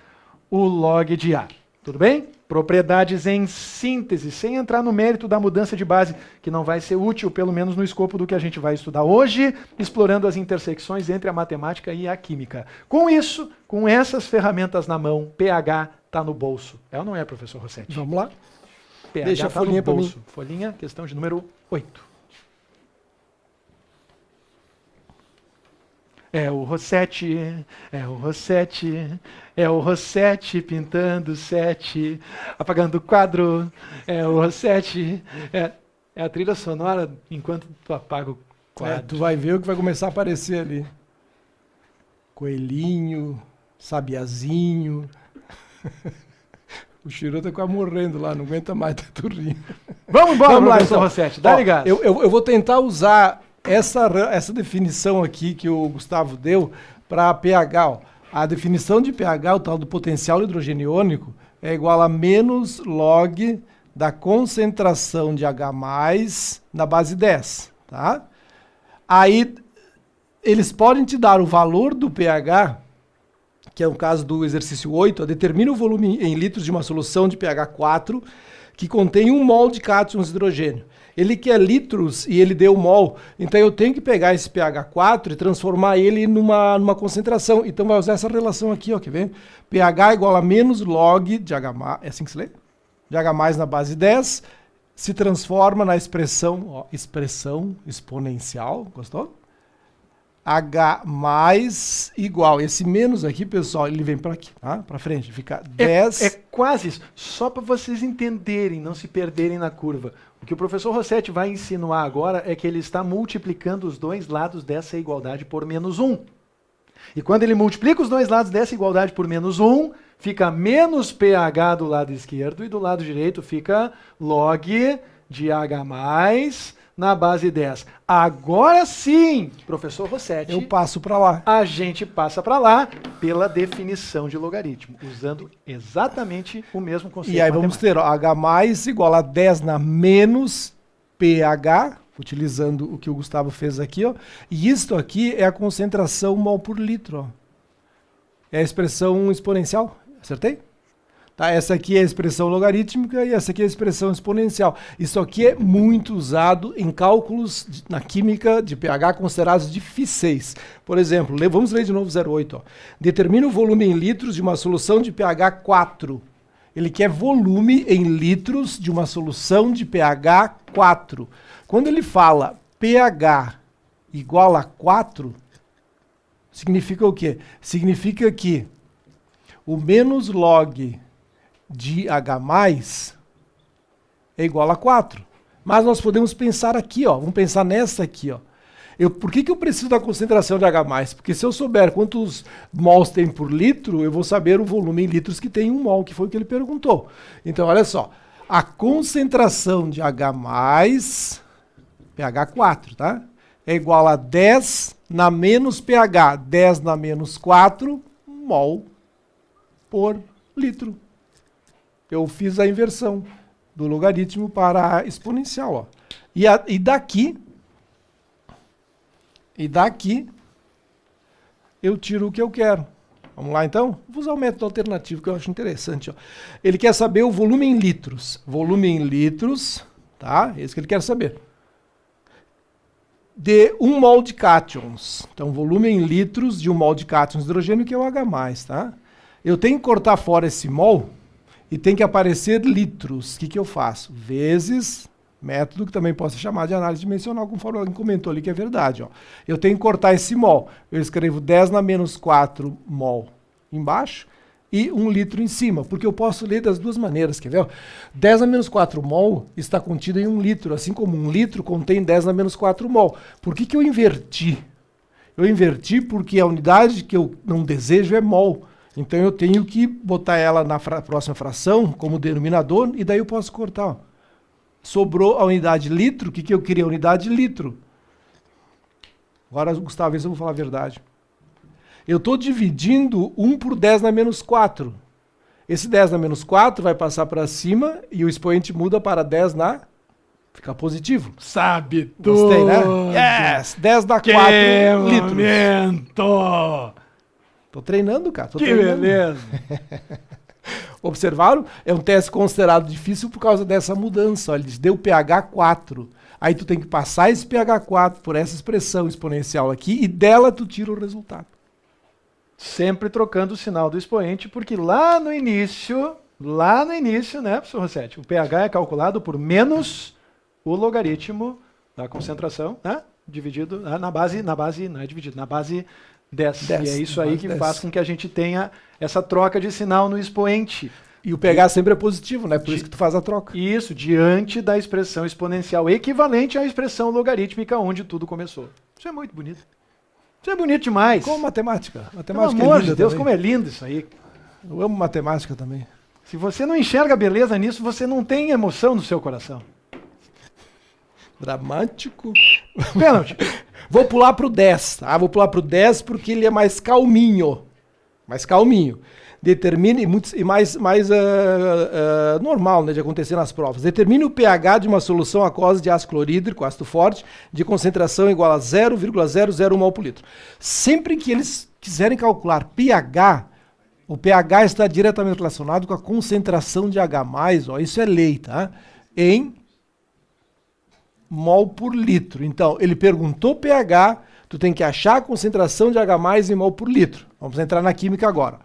o log de A. Tudo bem? Propriedades em síntese, sem entrar no mérito da mudança de base, que não vai ser útil, pelo menos no escopo do que a gente vai estudar hoje, explorando as intersecções entre a matemática e a química. Com isso, com essas ferramentas na mão, pH está no bolso. É ou não é, professor Rossetti? Vamos lá. pH deixa a tá folhinha no para mim. bolso. Folhinha, questão de número 8. É o Rossetti pintando 7, apagando o quadro. É o Rossetti. É a trilha sonora enquanto tu apaga o quadro. Tu vai ver o que vai começar a aparecer ali. Coelhinho, sabiazinho. O Chiru tá quase morrendo lá, não aguenta mais da turrinha. Vamos embora, Vamos lá, professor então. Rossetti, dá ligado. Eu vou tentar usar essa definição aqui que o Gustavo deu para pH. Ó. A definição de pH, o tal do potencial hidrogeniônico, é igual a menos log da concentração de H+ na base 10. Tá? Aí, eles podem te dar o valor do pH, que é o caso do exercício 8, determina o volume em litros de uma solução de pH 4 que contém 1 mol de cátions de hidrogênio. Ele quer litros e ele deu mol, então eu tenho que pegar esse pH 4 e transformar ele numa concentração. Então vai usar essa relação aqui, ó, quer ver? pH igual a menos log de H+, é assim que se lê? De H+ na base 10, se transforma na expressão exponencial, gostou? H+ igual, esse menos aqui, pessoal, ele vem para aqui, tá? Para frente, fica 10. É quase isso, só para vocês entenderem, não se perderem na curva. O que o professor Rossetti vai insinuar agora é que ele está multiplicando os dois lados dessa igualdade por menos 1. E quando ele multiplica os dois lados dessa igualdade por menos 1, fica menos pH do lado esquerdo e do lado direito fica log de H+ na base 10. Agora sim, professor Rossetti, Eu passo para lá. a gente passa para lá pela definição de logaritmo, usando exatamente o mesmo conceito. E aí vamos ter ó, H+ igual a 10 na menos pH, utilizando o que o Gustavo fez aqui, ó. E isto aqui é a concentração mol por litro, ó. É a expressão exponencial, acertei? Tá, essa aqui é a expressão logarítmica e essa aqui é a expressão exponencial. Isso aqui é muito usado em cálculos na química de pH considerados difíceis. Por exemplo, vamos ler de novo 08. Ó. Determina o volume em litros de uma solução de pH 4. Ele quer volume em litros de uma solução de pH 4. Quando ele fala pH igual a 4, significa o quê? Significa que o menos log de H+ é igual a 4. Mas nós podemos pensar aqui, ó. Vamos pensar nessa aqui, ó. Por que eu preciso da concentração de H+? Porque se eu souber quantos mols tem por litro, eu vou saber o volume em litros que tem 1 mol, que foi o que ele perguntou. Então, olha só. A concentração de H+, pH 4, tá? é igual a 10 na menos pH, 10 na menos 4 mol por litro. Eu fiz a inversão do logaritmo para a exponencial. Ó. E daqui eu tiro o que eu quero. Vamos lá então? Vou usar o método alternativo que eu acho interessante. Ó. Ele quer saber o volume em litros. Volume em litros, tá? Esse que ele quer saber. De 1 mol de cátions. Então, volume em litros de 1 mol de cátions de hidrogênio, que é o H+, tá? Eu tenho que cortar fora esse mol e tem que aparecer litros. O que eu faço? Vezes método que também posso chamar de análise dimensional, conforme alguém comentou ali que é verdade. Ó. Eu tenho que cortar esse mol. Eu escrevo 10 na menos 4 mol embaixo e 1 litro em cima, porque eu posso ler das duas maneiras, quer ver? 10 na menos 4 mol está contido em 1 litro, assim como 1 litro contém 10 na menos 4 mol. Por que eu inverti? Eu inverti porque a unidade que eu não desejo é mol. Então eu tenho que botar ela na próxima fração como denominador e daí eu posso cortar. Ó. Sobrou a unidade litro. O que eu queria? A unidade litro. Agora, Gustavo, vê se eu vou falar a verdade. Eu estou dividindo 1 por 10 na menos 4. Esse 10 na menos 4 vai passar para cima e o expoente muda para 10 na... Fica positivo. Sabe tudo. Gostei, né? Yes! 10 na 4 litros. Momento. Tô treinando, cara. Que beleza. Observaram? É um teste considerado difícil por causa dessa mudança. Olha, ele deu pH 4. Aí tu tem que passar esse pH 4 por essa expressão exponencial aqui e dela tu tira o resultado. Sempre trocando o sinal do expoente, porque lá no início, né, professor Rossetti, o pH é calculado por menos o logaritmo da concentração, né, dividido na base, não é dividido, na base 10. E é isso aí que faz com que a gente tenha essa troca de sinal no expoente. E o pH sempre é positivo, né? Por isso que tu faz a troca. Isso, diante da expressão exponencial equivalente à expressão logarítmica onde tudo começou. Isso é muito bonito. Isso é bonito demais. Como matemática. Pelo amor de Deus, como é lindo isso aí. Eu amo matemática também. Se você não enxerga beleza nisso, você não tem emoção no seu coração. Dramático. Pênalti. Vou pular pro 10, tá? Vou pular pro 10 porque ele é mais calminho. Mais calminho. Determine, e mais normal, né, de acontecer nas provas. Determine o pH de uma solução aquosa de ácido clorídrico, ácido forte, de concentração igual a 0,001 mol por litro. Sempre que eles quiserem calcular pH, o pH está diretamente relacionado com a concentração de H+, ó, isso é lei, tá? Em mol por litro. Então, ele perguntou pH, tu tem que achar a concentração de H+ em mol por litro. Vamos entrar na química agora.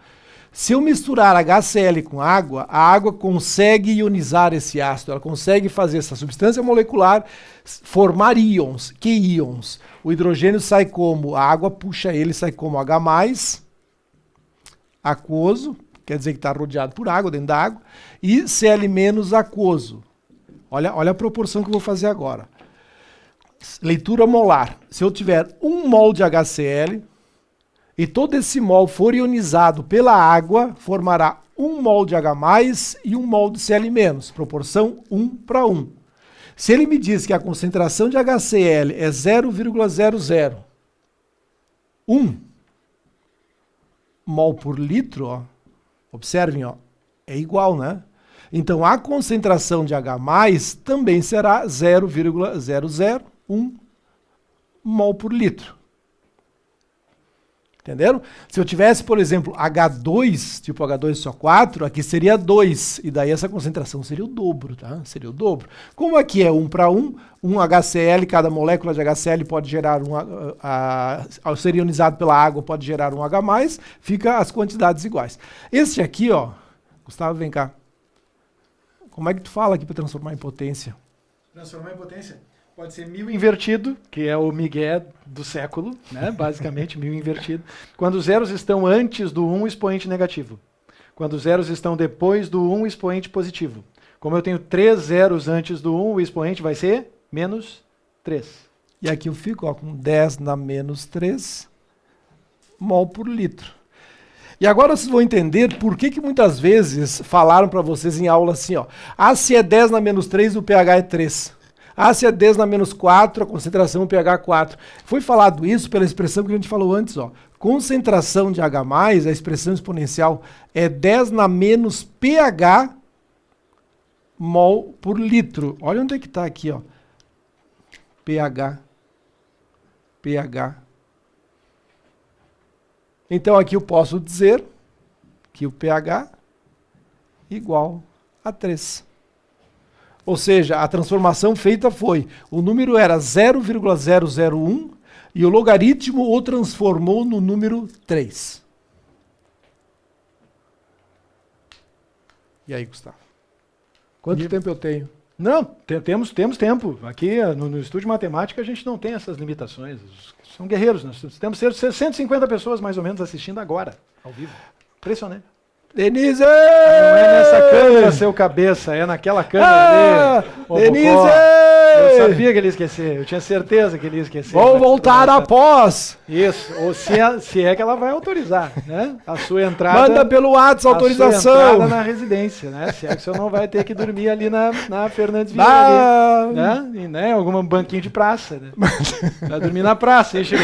Se eu misturar HCl com água, a água consegue ionizar esse ácido, ela consegue fazer essa substância molecular formar íons. Que íons? O hidrogênio sai como? A água puxa ele, sai como H+, aquoso, quer dizer que está rodeado por água, dentro da água, e Cl- aquoso. Olha a proporção que eu vou fazer agora. Leitura molar. Se eu tiver 1 mol de HCl e todo esse mol for ionizado pela água, formará 1 mol de H+ e 1 mol de Cl-, proporção 1:1. Se ele me diz que a concentração de HCl é 0,001 mol por litro, ó, observem, ó, é igual, né? Então, a concentração de H+ também será 0,001 mol por litro. Entenderam? Se eu tivesse, por exemplo, H2, tipo H2SO4, aqui seria 2, e daí essa concentração seria o dobro, tá? Seria o dobro. Como aqui é 1:1, um HCl, cada molécula de HCl pode gerar ao ser ionizado pela água, pode gerar um H+, fica as quantidades iguais. Esse aqui, ó, Gustavo, vem cá. Como é que tu fala aqui para transformar em potência? Transformar em potência? Pode ser 1000 invertido, que é o migué do século, né? Basicamente 1000 invertido. Quando os zeros estão antes do 1, expoente negativo. Quando os zeros estão depois do 1, expoente positivo. Como eu tenho 3 zeros antes do 1, o expoente vai ser menos 3. E aqui eu fico ó, com 10 na menos 3 mol por litro. E agora vocês vão entender por que muitas vezes falaram para vocês em aula assim, ó. Ah, se é 10 na menos 3, o pH é 3. ácido é 10 na menos 4, a concentração pH 4. Foi falado isso pela expressão que a gente falou antes, ó. Concentração de H+, a expressão exponencial, é 10 na menos pH mol por litro. Olha onde é que está aqui, ó. pH. Então aqui eu posso dizer que o pH igual a 3. Ou seja, a transformação feita foi, o número era 0,001 e o logaritmo o transformou no número 3. E aí, Gustavo? Quanto tempo eu tenho? Não, temos tempo. Aqui no Estúdio de Matemática a gente não tem essas limitações. São guerreiros. Nós temos 150 pessoas mais ou menos assistindo agora, ao vivo. Impressionante. Denise! Não é nessa câmera, seu cabeça, é naquela câmera ali. Denise! Eu sabia que ele ia esquecer, eu tinha certeza que ele ia esquecer. Vou voltar após. Isso, ou se é que ela vai autorizar, né? A sua entrada. Manda pelo WhatsApp autorização. A sua entrada na residência, né? Se é que o senhor não vai ter que dormir ali na Fernandes Vieira, ali, né? E, né? Algum banquinho de praça, né? Vai dormir na praça, hein, Chico?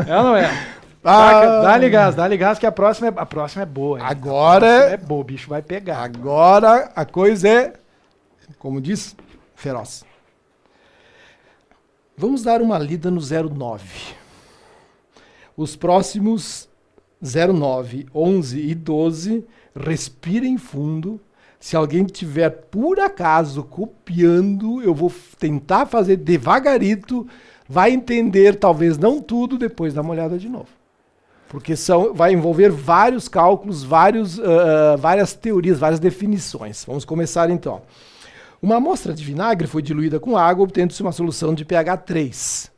É ou não é? Dá-lhe gás, que a próxima é boa. Hein? Agora é boa, o bicho vai pegar. Agora a coisa é, como diz, feroz. Vamos dar uma lida no 09. Os próximos 09, 11 e 12, respirem fundo. Se alguém tiver, por acaso, copiando, eu vou tentar fazer devagarito, vai entender, talvez não tudo, depois dá uma olhada de novo. Porque vai envolver vários cálculos, várias teorias, várias definições. Vamos começar então. Uma amostra de vinagre foi diluída com água, obtendo-se uma solução de pH 3.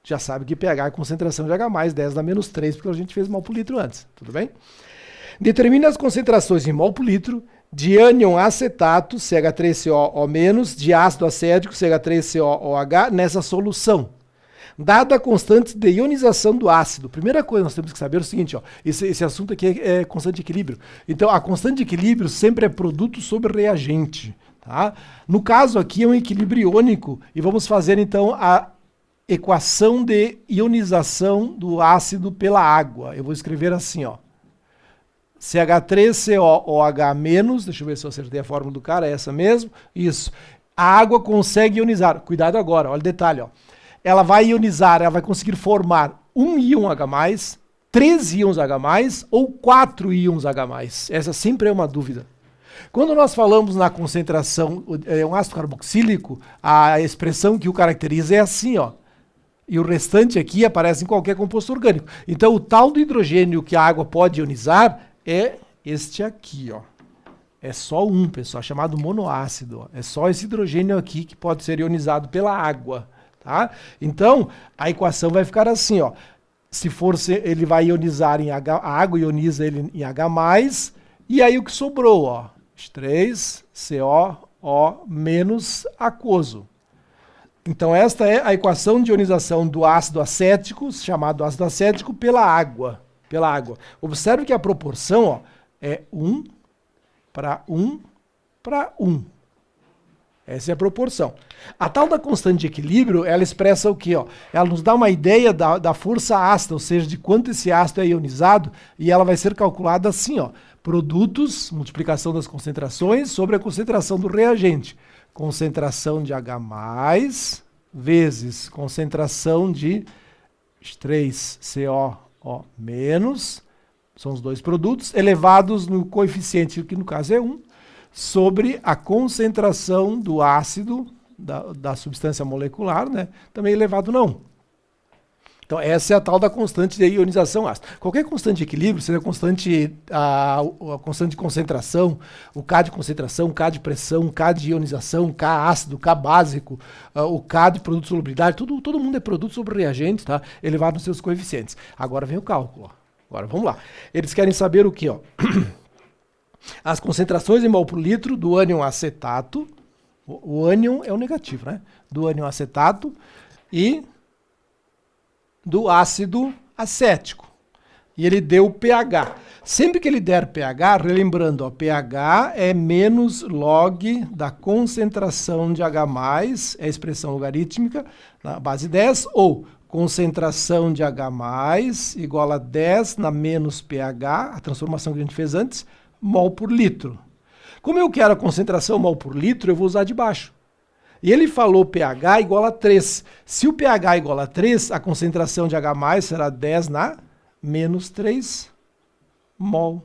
Já sabe que pH é concentração de H+, 10 na menos 3, porque a gente fez mol por litro antes, tudo bem? Determine as concentrações em mol por litro de ânion acetato, CH3COO-, de ácido acético, CH3COOH, nessa solução. Dada a constante de ionização do ácido. Primeira coisa que nós temos que saber é o seguinte, ó, esse assunto aqui é constante de equilíbrio. Então, a constante de equilíbrio sempre é produto sobre reagente. Tá? No caso aqui é um equilíbrio iônico e vamos fazer então a equação de ionização do ácido pela água. Eu vou escrever assim, ó. CH3COOH-, deixa eu ver se eu acertei a fórmula do cara, é essa mesmo? Isso. A água consegue ionizar. Cuidado agora, olha o detalhe, ó. Ela vai ionizar, ela vai conseguir formar um íon H+, 3 íons H+, ou 4 íons H+. Essa sempre é uma dúvida. Quando nós falamos na concentração, um ácido carboxílico, a expressão que o caracteriza é assim, ó. E o restante aqui aparece em qualquer composto orgânico. Então, o tal do hidrogênio que a água pode ionizar é este aqui, ó. É só um, pessoal, chamado monoácido. Ó. É só esse hidrogênio aqui que pode ser ionizado pela água. Tá? Então, a equação vai ficar assim, ó. Se for, ele vai ionizar em H, a água ioniza ele em H+, e aí o que sobrou, ó, 3COO menos aquoso. Então, esta é a equação de ionização do ácido acético, chamado ácido acético, pela água. Observe que a proporção, ó, é 1 para 1 para 1. Essa é a proporção. A tal da constante de equilíbrio, ela expressa o quê? Ó? Ela nos dá uma ideia da força ácida, ou seja, de quanto esse ácido é ionizado, e ela vai ser calculada assim, ó. Produtos, multiplicação das concentrações sobre a concentração do reagente. Concentração de H+, vezes concentração de 3COO-, são os dois produtos, elevados no coeficiente, que no caso é 1, sobre a concentração do ácido, da substância molecular, né? Também elevado não. Então, essa é a tal da constante de ionização ácida. Qualquer constante de equilíbrio, seja a constante de concentração, o K de concentração, o K de pressão, o K de ionização, o K ácido, o K básico, o K de produto de solubilidade, todo mundo é produto sobre reagentes, tá? Elevado nos seus coeficientes. Agora vem o cálculo. Ó. Agora, vamos lá. Eles querem saber o quê? Ó? As concentrações em mol por litro do ânion acetato, o ânion é o negativo, né? Do ânion acetato e do ácido acético. E ele deu pH. Sempre que ele der pH, relembrando, ó, pH é menos log da concentração de H+, é a expressão logarítmica, na base 10, ou concentração de H+, igual a 10 na menos pH, a transformação que a gente fez antes, mol por litro. Como eu quero a concentração mol por litro, eu vou usar de baixo. E ele falou pH igual a 3. Se o pH igual a 3, a concentração de H+ será 10 na menos 3 mol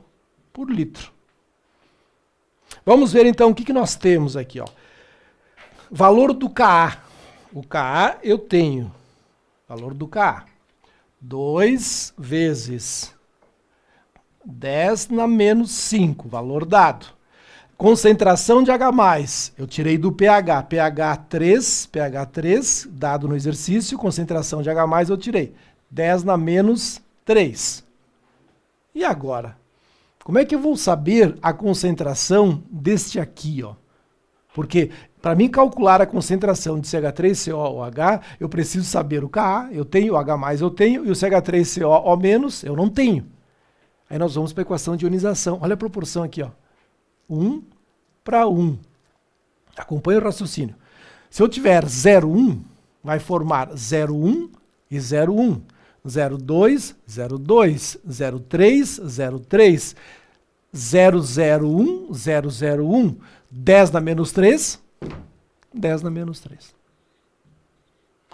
por litro. Vamos ver então o que nós temos aqui, ó. Valor do Ka. O Ka eu tenho. Valor do Ka. 2 vezes 10 na menos 5, valor dado. Concentração de H+, eu tirei do pH, pH 3, dado no exercício, concentração de H+, eu tirei 10 na menos 3. E agora? Como é que eu vou saber a concentração deste aqui, ó? Porque para mim calcular a concentração de CH3COOH, eu preciso saber o Ka, eu tenho, o H+, eu tenho, e o CH3COO-, eu não tenho. Aí nós vamos para a equação de ionização. Olha a proporção aqui, ó. 1 para 1. Acompanha o raciocínio. Se eu tiver 0,1, vai formar 0,1 e 0,1. 0,2, 0,2, 0,3, 0,3, 0,01, 0,01, 10 na menos 3, 10 na menos 3.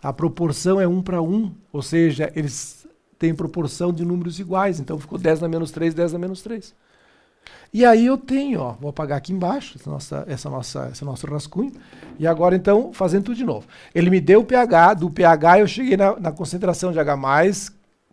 A proporção é 1 para 1, ou seja, eles têm proporção de números iguais, então ficou 10 na menos 3, 10 na menos 3. E aí eu tenho, ó, vou apagar aqui embaixo, esse nosso rascunho, e agora então, fazendo tudo de novo. Ele me deu o pH, do pH eu cheguei na concentração de H+,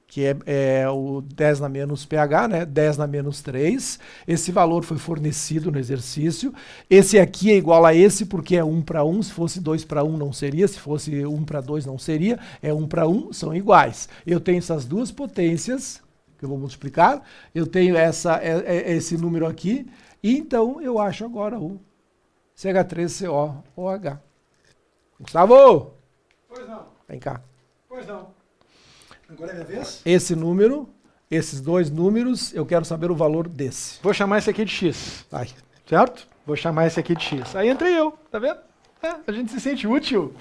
que é o 10 na menos pH, né? 10 na menos 3. Esse valor foi fornecido no exercício. Esse aqui é igual a esse porque é 1 para 1. Se fosse 2 para 1 não seria. Se fosse 1 para 2 não seria. É 1 para 1, são iguais. Eu tenho essas duas potências, que eu vou multiplicar. Eu tenho esse número aqui. E então eu acho agora o CH3COOH. Gustavo! Pois não. Vem cá. Pois não. Agora é minha vez? Esse número, esses dois números, eu quero saber o valor desse. Vou chamar esse aqui de X. Vai. Certo? Vou chamar esse aqui de X. Aí entrei eu, tá vendo? A gente se sente útil.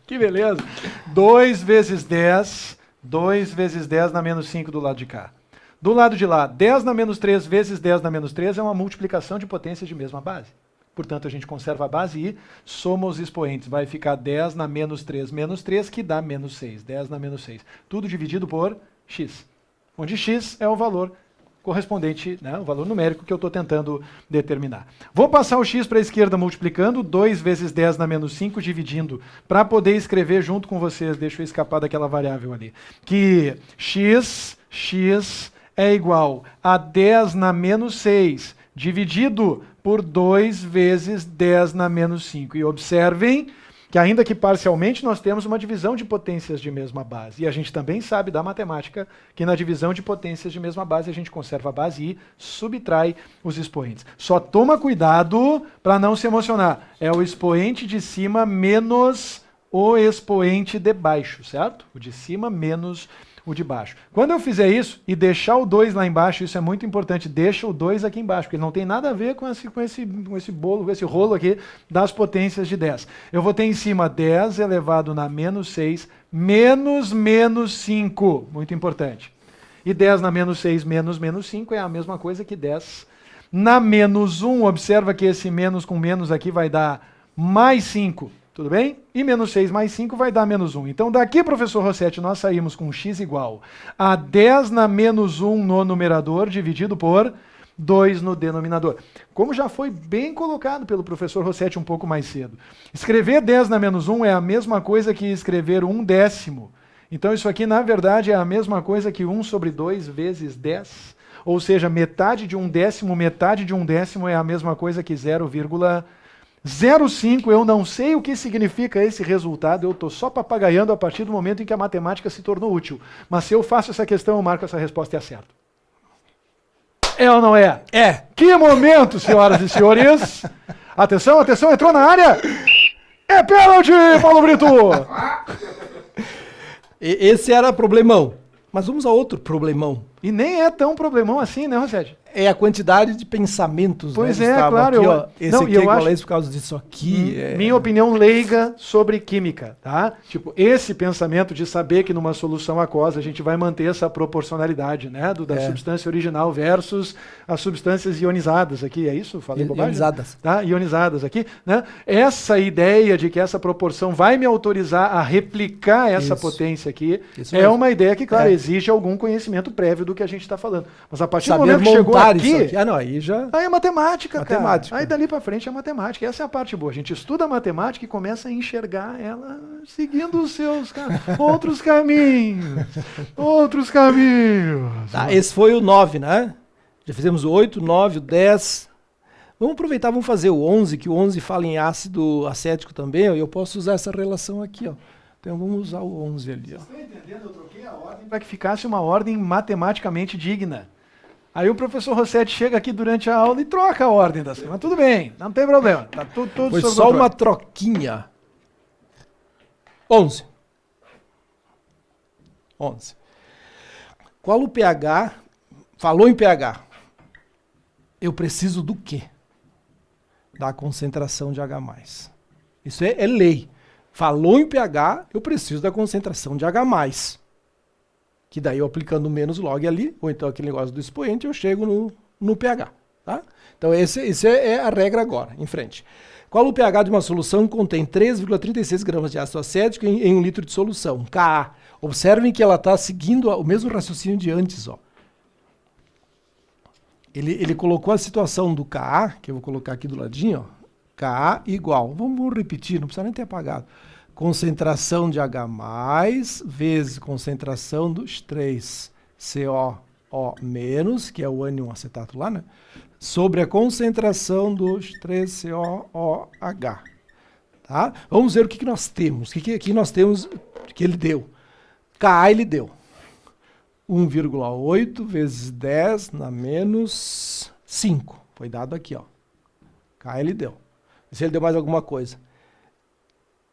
Que beleza. 2 vezes 10, 2 vezes 10 na menos 5 do lado de cá. Do lado de lá, 10 na menos 3 vezes 10 na menos 3 é uma multiplicação de potências de mesma base. Portanto, a gente conserva a base e soma os expoentes. Vai ficar 10 na menos 3, que dá menos 6. 10 na menos 6. Tudo dividido por x. Onde x é o valor correspondente, né, o valor numérico que eu estou tentando determinar. Vou passar o x para a esquerda multiplicando. 2 vezes 10 na menos 5 dividindo. Para poder escrever junto com vocês, deixa eu escapar daquela variável ali. Que x é igual a 10 na menos 6 dividido por 2 vezes 10 na menos 5. E observem que ainda que parcialmente nós temos uma divisão de potências de mesma base. E a gente também sabe da matemática que na divisão de potências de mesma base a gente conserva a base e subtrai os expoentes. Só toma cuidado para não se emocionar. É o expoente de cima menos o expoente de baixo, certo? O de cima menos o de baixo. Quando eu fizer isso e deixar o 2 lá embaixo, isso é muito importante, deixa o 2 aqui embaixo, porque não tem nada a ver com esse bolo, com esse rolo aqui das potências de 10. Eu vou ter em cima 10 elevado na menos 6, menos 5, muito importante. E 10 na menos 6 menos 5 é a mesma coisa que 10 na menos 1. Observa que esse menos com menos aqui vai dar mais 5. Tudo bem? E menos 6 mais 5 vai dar menos 1. Então daqui, professor Rossetti, nós saímos com x igual a 10 na menos 1 no numerador, dividido por 2 no denominador. Como já foi bem colocado pelo professor Rossetti um pouco mais cedo. Escrever 10 na menos 1 é a mesma coisa que escrever 1/10. Então isso aqui, na verdade, é a mesma coisa que 1 sobre 2 vezes 10. Ou seja, metade de 1/10 é a mesma coisa que 0,05, eu não sei o que significa esse resultado, eu estou só papagaiando a partir do momento em que a matemática se tornou útil. Mas se eu faço essa questão, eu marco essa resposta e acerto. É ou não é? É. Que momento, senhoras e senhores! Atenção, atenção, entrou na área! É pênalti, Paulo Brito! Esse era problemão. Mas vamos a outro problemão. E nem é tão problemão assim, né, Rosete? É a quantidade de pensamentos, Pois né, é, Gustavo? claro. Aqui, ó, esse não, aqui e é eu igual acho, a esse por causa disso aqui. minha opinião leiga sobre química, tá? Tipo, esse pensamento de saber que numa solução aquosa a gente vai manter essa proporcionalidade, né? Da substância original versus as substâncias ionizadas aqui, é isso? Falei bobagem? Ionizadas. Tá? Ionizadas aqui, né? Essa ideia de que essa proporção vai me autorizar a replicar essa Isso. potência aqui Isso é mesmo. uma ideia que, claro, É. exige algum conhecimento prévio do que a gente está falando. Mas a partir do Saber momento que chegou montar isso aqui, aqui. Ah, não, aí já... aí é matemática, Matemática. cara. Aí dali pra frente é matemática. Essa é a parte boa. A gente estuda a matemática e começa a enxergar ela seguindo os seus outros caminhos. Outros caminhos. Tá, esse foi o 9, né? Já fizemos o 8, o 9, o 10. Vamos aproveitar, vamos fazer o 11, que o 11 fala em ácido acético também, ó, e eu posso usar essa relação aqui, ó. Então vamos usar o 11 ali, ó. Vocês estão entendendo? Eu troquei a ordem para que ficasse uma ordem matematicamente digna. Aí o professor Rossetti chega aqui durante a aula e troca a ordem das coisas. Mas tudo bem, não tem problema. Tá tudo Foi sob só controle. uma troquinha. 11. 11. Qual o pH? Falou em pH. Eu preciso do quê? Da concentração de H+. Isso é lei. Falou em pH, eu preciso da concentração de H+. Que daí eu aplicando menos log ali, ou então aquele negócio do expoente, eu chego no pH. Tá? Então esse é a regra agora, em frente. Qual o pH de uma solução que contém 3,36 gramas de ácido acético em 1 litro de solução? Ka. Observem que ela está seguindo o mesmo raciocínio de antes. Ó. Ele colocou a situação do Ka, que eu vou colocar aqui do ladinho, ó. Ka igual. Vamos repetir, não precisa nem ter apagado. Concentração de H+, vezes concentração dos 3COO-, que é o ânion acetato lá, né? Sobre a concentração dos 3COOH. Tá? Vamos ver o que nós temos. O que nós temos que ele deu? Ka ele deu 1,8 vezes 10 na menos 5. Foi dado aqui, ó. Ka ele deu. Se ele deu mais alguma coisa.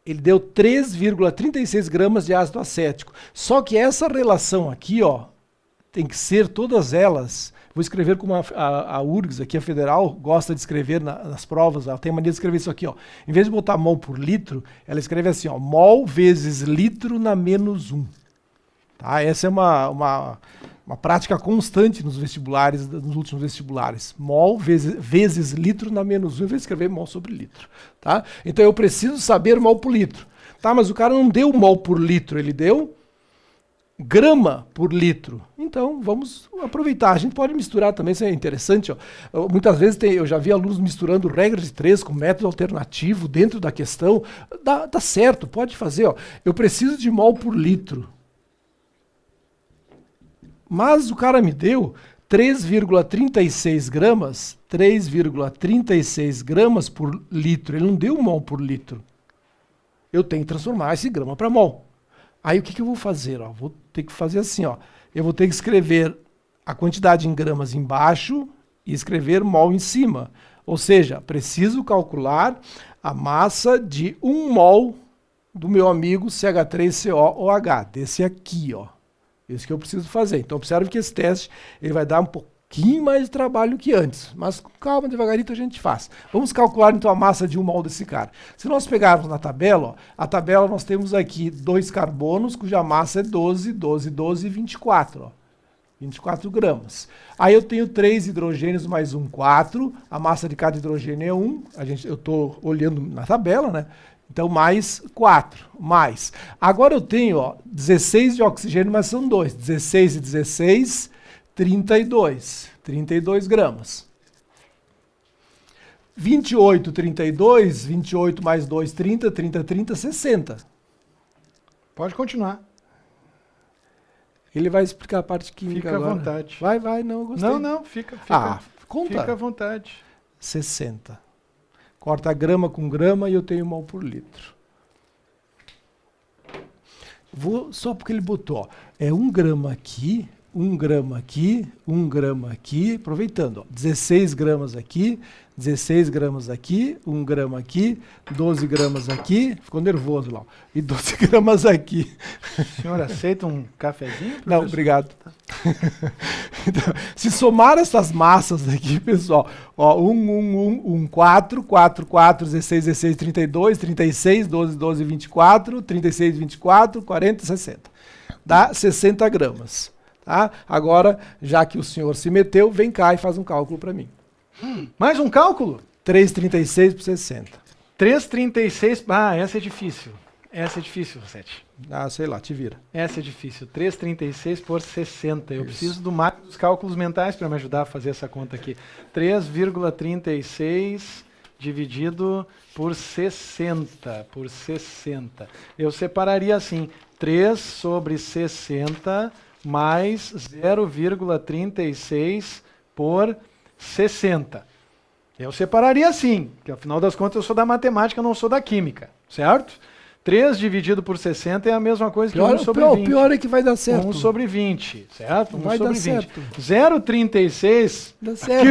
Ele deu 3,36 gramas de ácido acético. Só que essa relação aqui, ó, tem que ser todas elas. Vou escrever como a URGS, aqui a federal, gosta de escrever nas provas. Ela tem mania de escrever isso aqui, ó. Em vez de botar mol por litro, ela escreve assim, ó, mol vezes litro na menos 1. Tá? Essa é uma prática constante nos vestibulares, nos últimos vestibulares. Mol vezes litro na menos 1, em vez de escrever mol sobre litro. Tá? Então eu preciso saber mol por litro. Tá, mas o cara não deu mol por litro, ele deu grama por litro. Então vamos aproveitar. A gente pode misturar também, isso é interessante. Ó. Muitas vezes eu já vi alunos misturando regra de 3 com método alternativo dentro da questão. Dá certo, pode fazer. Ó. Eu preciso de mol por litro. Mas o cara me deu 3,36 gramas, 3,36 gramas por litro. Ele não deu mol por litro. Eu tenho que transformar esse grama para mol. Aí o que eu vou fazer? Ó? Vou ter que fazer assim. Ó. Eu vou ter que escrever a quantidade em gramas embaixo e escrever mol em cima. Ou seja, preciso calcular a massa de 1 mol do meu amigo CH3COOH, desse aqui, ó. Isso que eu preciso fazer. Então, observe que esse teste ele vai dar um pouquinho mais de trabalho que antes. Mas com calma, devagarito a gente faz. Vamos calcular, então, a massa de 1 mol desse cara. Se nós pegarmos na tabela, ó, a tabela nós temos aqui 2 carbonos, cuja massa é 12, 12, 12 e 24. Ó. 24 gramas. Aí eu tenho 3 hidrogênios mais 1, 4. A massa de cada hidrogênio é 1. Eu estou olhando na tabela, né? Então, mais 4, mais. Agora eu tenho, ó, 16 de oxigênio, mas são 2. 16 e 16, 32. 32 gramas. 28, 32, 28 mais 2, 30, 30, 30, 60. Pode continuar. Ele vai explicar a parte química Fica agora. à vontade. Vai, não, eu gostei. Não, fica. Conta. Fica à vontade. 60. Corta grama com grama e eu tenho mol por litro. Só porque ele botou, ó, é 1 grama aqui, 1 grama aqui, 1 grama aqui, aproveitando, ó, 16 gramas aqui, 16 gramas aqui, 1 grama aqui, 12 gramas aqui, ficou nervoso lá, ó, e 12 gramas aqui. O senhor aceita um cafezinho, professor? Não, obrigado. Então, se somar essas massas aqui, pessoal, ó, 1, 4, 4, 4, 16, 16, 32, 36, 12, 12, 24, 36, 24, 40, 60. Dá 60 gramas. Tá? Agora, já que o senhor se meteu, vem cá e faz um cálculo para mim. Mais um cálculo? 3,36 por 60. 3,36. Ah, essa é difícil. Essa é difícil, Rossetti. Ah, sei lá, te vira. Essa é difícil. 3,36 por 60. Eu Isso. preciso do máximo dos cálculos mentais para me ajudar a fazer essa conta aqui. 3,36 dividido por 60. Por 60. Eu separaria assim. 3 sobre 60 mais 0,36 por 60. Eu separaria assim, porque afinal das contas eu sou da matemática, não sou da química, certo? 3 dividido por 60 é a mesma coisa que 1 sobre 20. O pior é que vai dar certo. 1 sobre 20, certo? 1 Vai sobre dar 20. certo. 0,36... Dá certo. Que?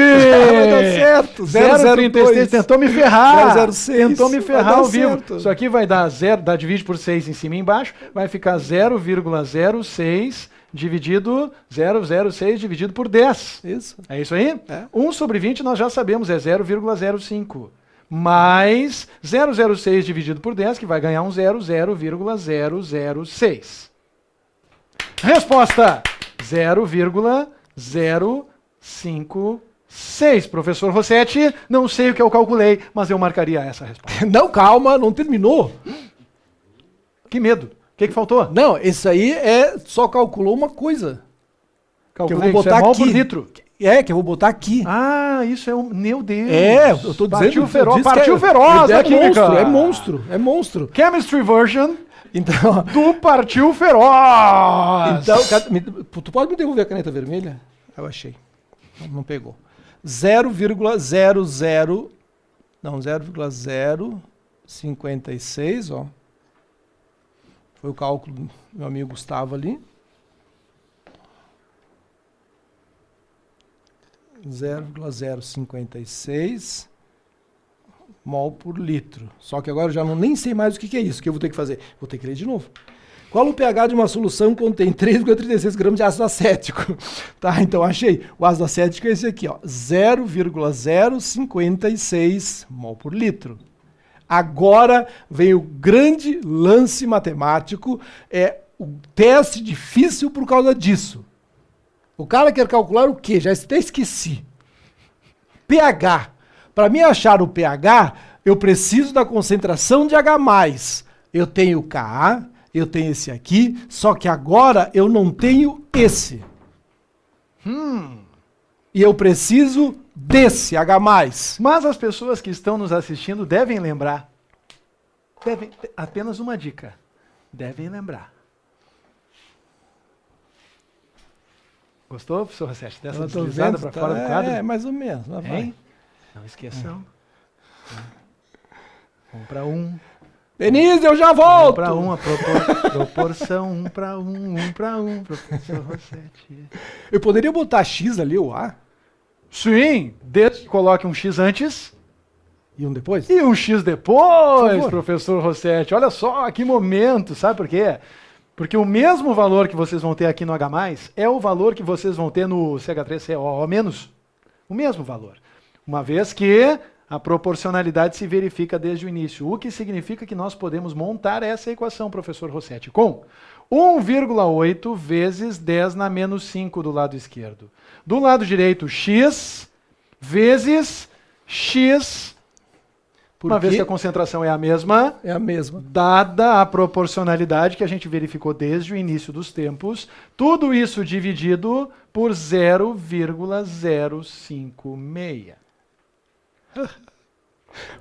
Vai dar certo. 0,36 tentou me ferrar. 0,06. Tentou me Vai ferrar dar ao vivo. certo. Isso aqui vai dar 0, divide por 6 em cima e embaixo, vai ficar 0,06 dividido 0,06 dividido por 10. Isso. É isso aí? É. 1 sobre 20 nós já sabemos, é 0,05. Mais 0,06 dividido por 10, que vai ganhar um 0,006. Resposta: 0,056. Professor Rossetti, não sei o que eu calculei, mas eu marcaria essa resposta. Não, calma, não terminou. Que medo. O que faltou? Não, esse aí só calculou uma coisa. Calculei, que eu vou botar isso é mol aqui. por litro. Que eu vou botar aqui. Ah, isso é um... Meu Deus. Eu tô dizendo... Partiu feroz, disse partiu que feroz é a química. É monstro. Chemistry version Então, do Partiu Feroz. então tu pode me devolver a caneta vermelha? Eu achei. Não pegou. 0,00... Não, 0,056, ó. Foi o cálculo do meu amigo Gustavo ali. 0,056 mol por litro. Só que agora eu já nem sei mais o que é isso que eu vou ter que fazer. Vou ter que ler de novo. Qual o pH de uma solução que contém 3,36 gramas de ácido acético? Tá, então achei. O ácido acético é esse aqui, ó, 0,056 mol por litro. Agora vem o grande lance matemático, é o teste difícil por causa disso. O cara quer calcular o quê? Já até esqueci. pH. Para mim achar o pH, eu preciso da concentração de H+. Eu tenho Ka, eu tenho esse aqui, só que agora eu não tenho esse. E eu preciso desse H+. Mas as pessoas que estão nos assistindo devem lembrar. Apenas uma dica. Devem lembrar. Gostou, professor Rossetti, dessa deslizada para fora do quadro? É, mais ou menos. Mas vai. Hein? Não esqueçam. 1 para 1. Denise, eu já volto! 1 para 1, a proporção 1 para 1, 1 para 1, professor Rossetti. Eu poderia botar X ali, o A? Sim, desde que coloque um X antes E um depois? e um X depois, professor Rossetti. Olha só que momento, sabe por quê? Porque o mesmo valor que vocês vão ter aqui no H+, é o valor que vocês vão ter no CH3COO-. O mesmo valor. Uma vez que a proporcionalidade se verifica desde o início. O que significa que nós podemos montar essa equação, professor Rossetti, com 1,8 vezes 10 na menos 5 do lado esquerdo. Do lado direito, x vezes x. Uma vez que a concentração é a mesma, dada a proporcionalidade que a gente verificou desde o início dos tempos, tudo isso dividido por 0,056.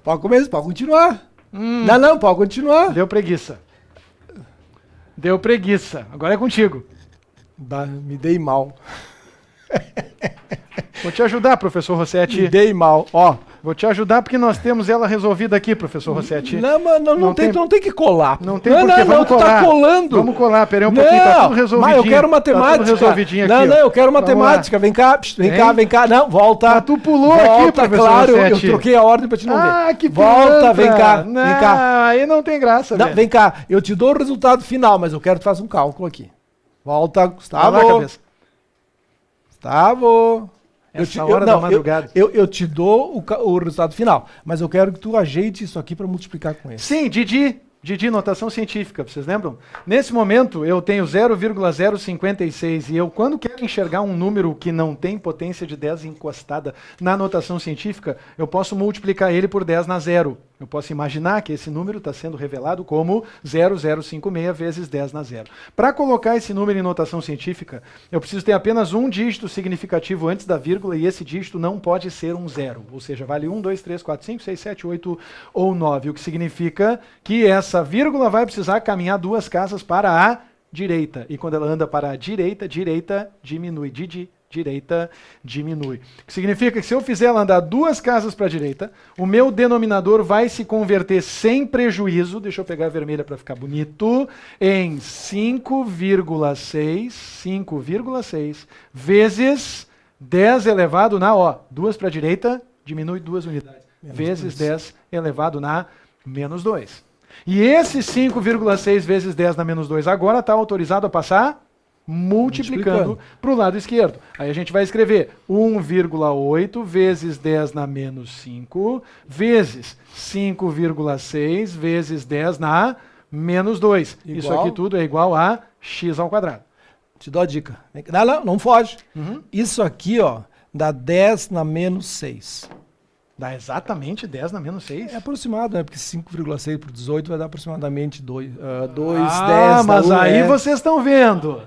Pode continuar. Não, pode continuar. Deu preguiça. Deu preguiça. Agora é contigo. Me dei mal. Vou te ajudar, professor Rossetti. Me dei mal. Ó, Vou te ajudar porque nós temos ela resolvida aqui, professor Rossetti. Não, mas não tem que colar. Não tem porquê, vamos tu colar. tá colando. Vamos colar, peraí um pouquinho, tá tudo resolvidinho. Mas eu quero matemática. Tá tudo resolvidinho aqui, não, eu quero matemática. Vem cá. Não, volta. Mas tu pulou aqui, professor claro, Rossetti. eu troquei a ordem pra te não ver. Ah, que volta, vem cá. Aí não tem graça, não, velho. vem cá, eu te dou o resultado final, mas eu quero que tu faça um cálculo aqui. Volta, Gustavo. Vai lá, cabeça. Gustavo. Hora da madrugada. Eu te dou o resultado final, mas eu quero que tu ajeite isso aqui para multiplicar com ele. Sim, Didi, notação científica, vocês lembram? Nesse momento eu tenho 0,056 e eu, quando quero enxergar um número que não tem potência de 10 encostada na notação científica, eu posso multiplicar ele por 10 na zero. Eu posso imaginar que esse número está sendo revelado como 0056 vezes 10 na zero. Para colocar esse número em notação científica, eu preciso ter apenas um dígito significativo antes da vírgula e esse dígito não pode ser um zero. Ou seja, vale 1, 2, 3, 4, 5, 6, 7, 8 ou 9. O que significa que essa vírgula vai precisar caminhar 2 casas para a direita. E quando ela anda para a direita, direita diminui. Direita diminui. O que significa que se eu fizer ela andar 2 casas para a direita, o meu denominador vai se converter sem prejuízo, deixa eu pegar a vermelha para ficar bonito, em 5,6 vezes 10 elevado na, 2 para a direita, diminui 2 unidades, vezes 10 elevado na menos 2. E esse 5,6 vezes 10 na menos 2 agora está autorizado a passar multiplicando para o lado esquerdo. Aí a gente vai escrever 1,8 vezes 10 na menos 5 vezes 5,6 vezes 10 na menos 2. Igual. Isso aqui tudo é igual a x ao quadrado. Te dou a dica. Não foge. Isso aqui, dá 10 na menos 6. Dá exatamente 10 na menos 6? É aproximado, né? Porque 5,6 por 18 vai dar aproximadamente 2, 10. Mas aí vocês estão vendo.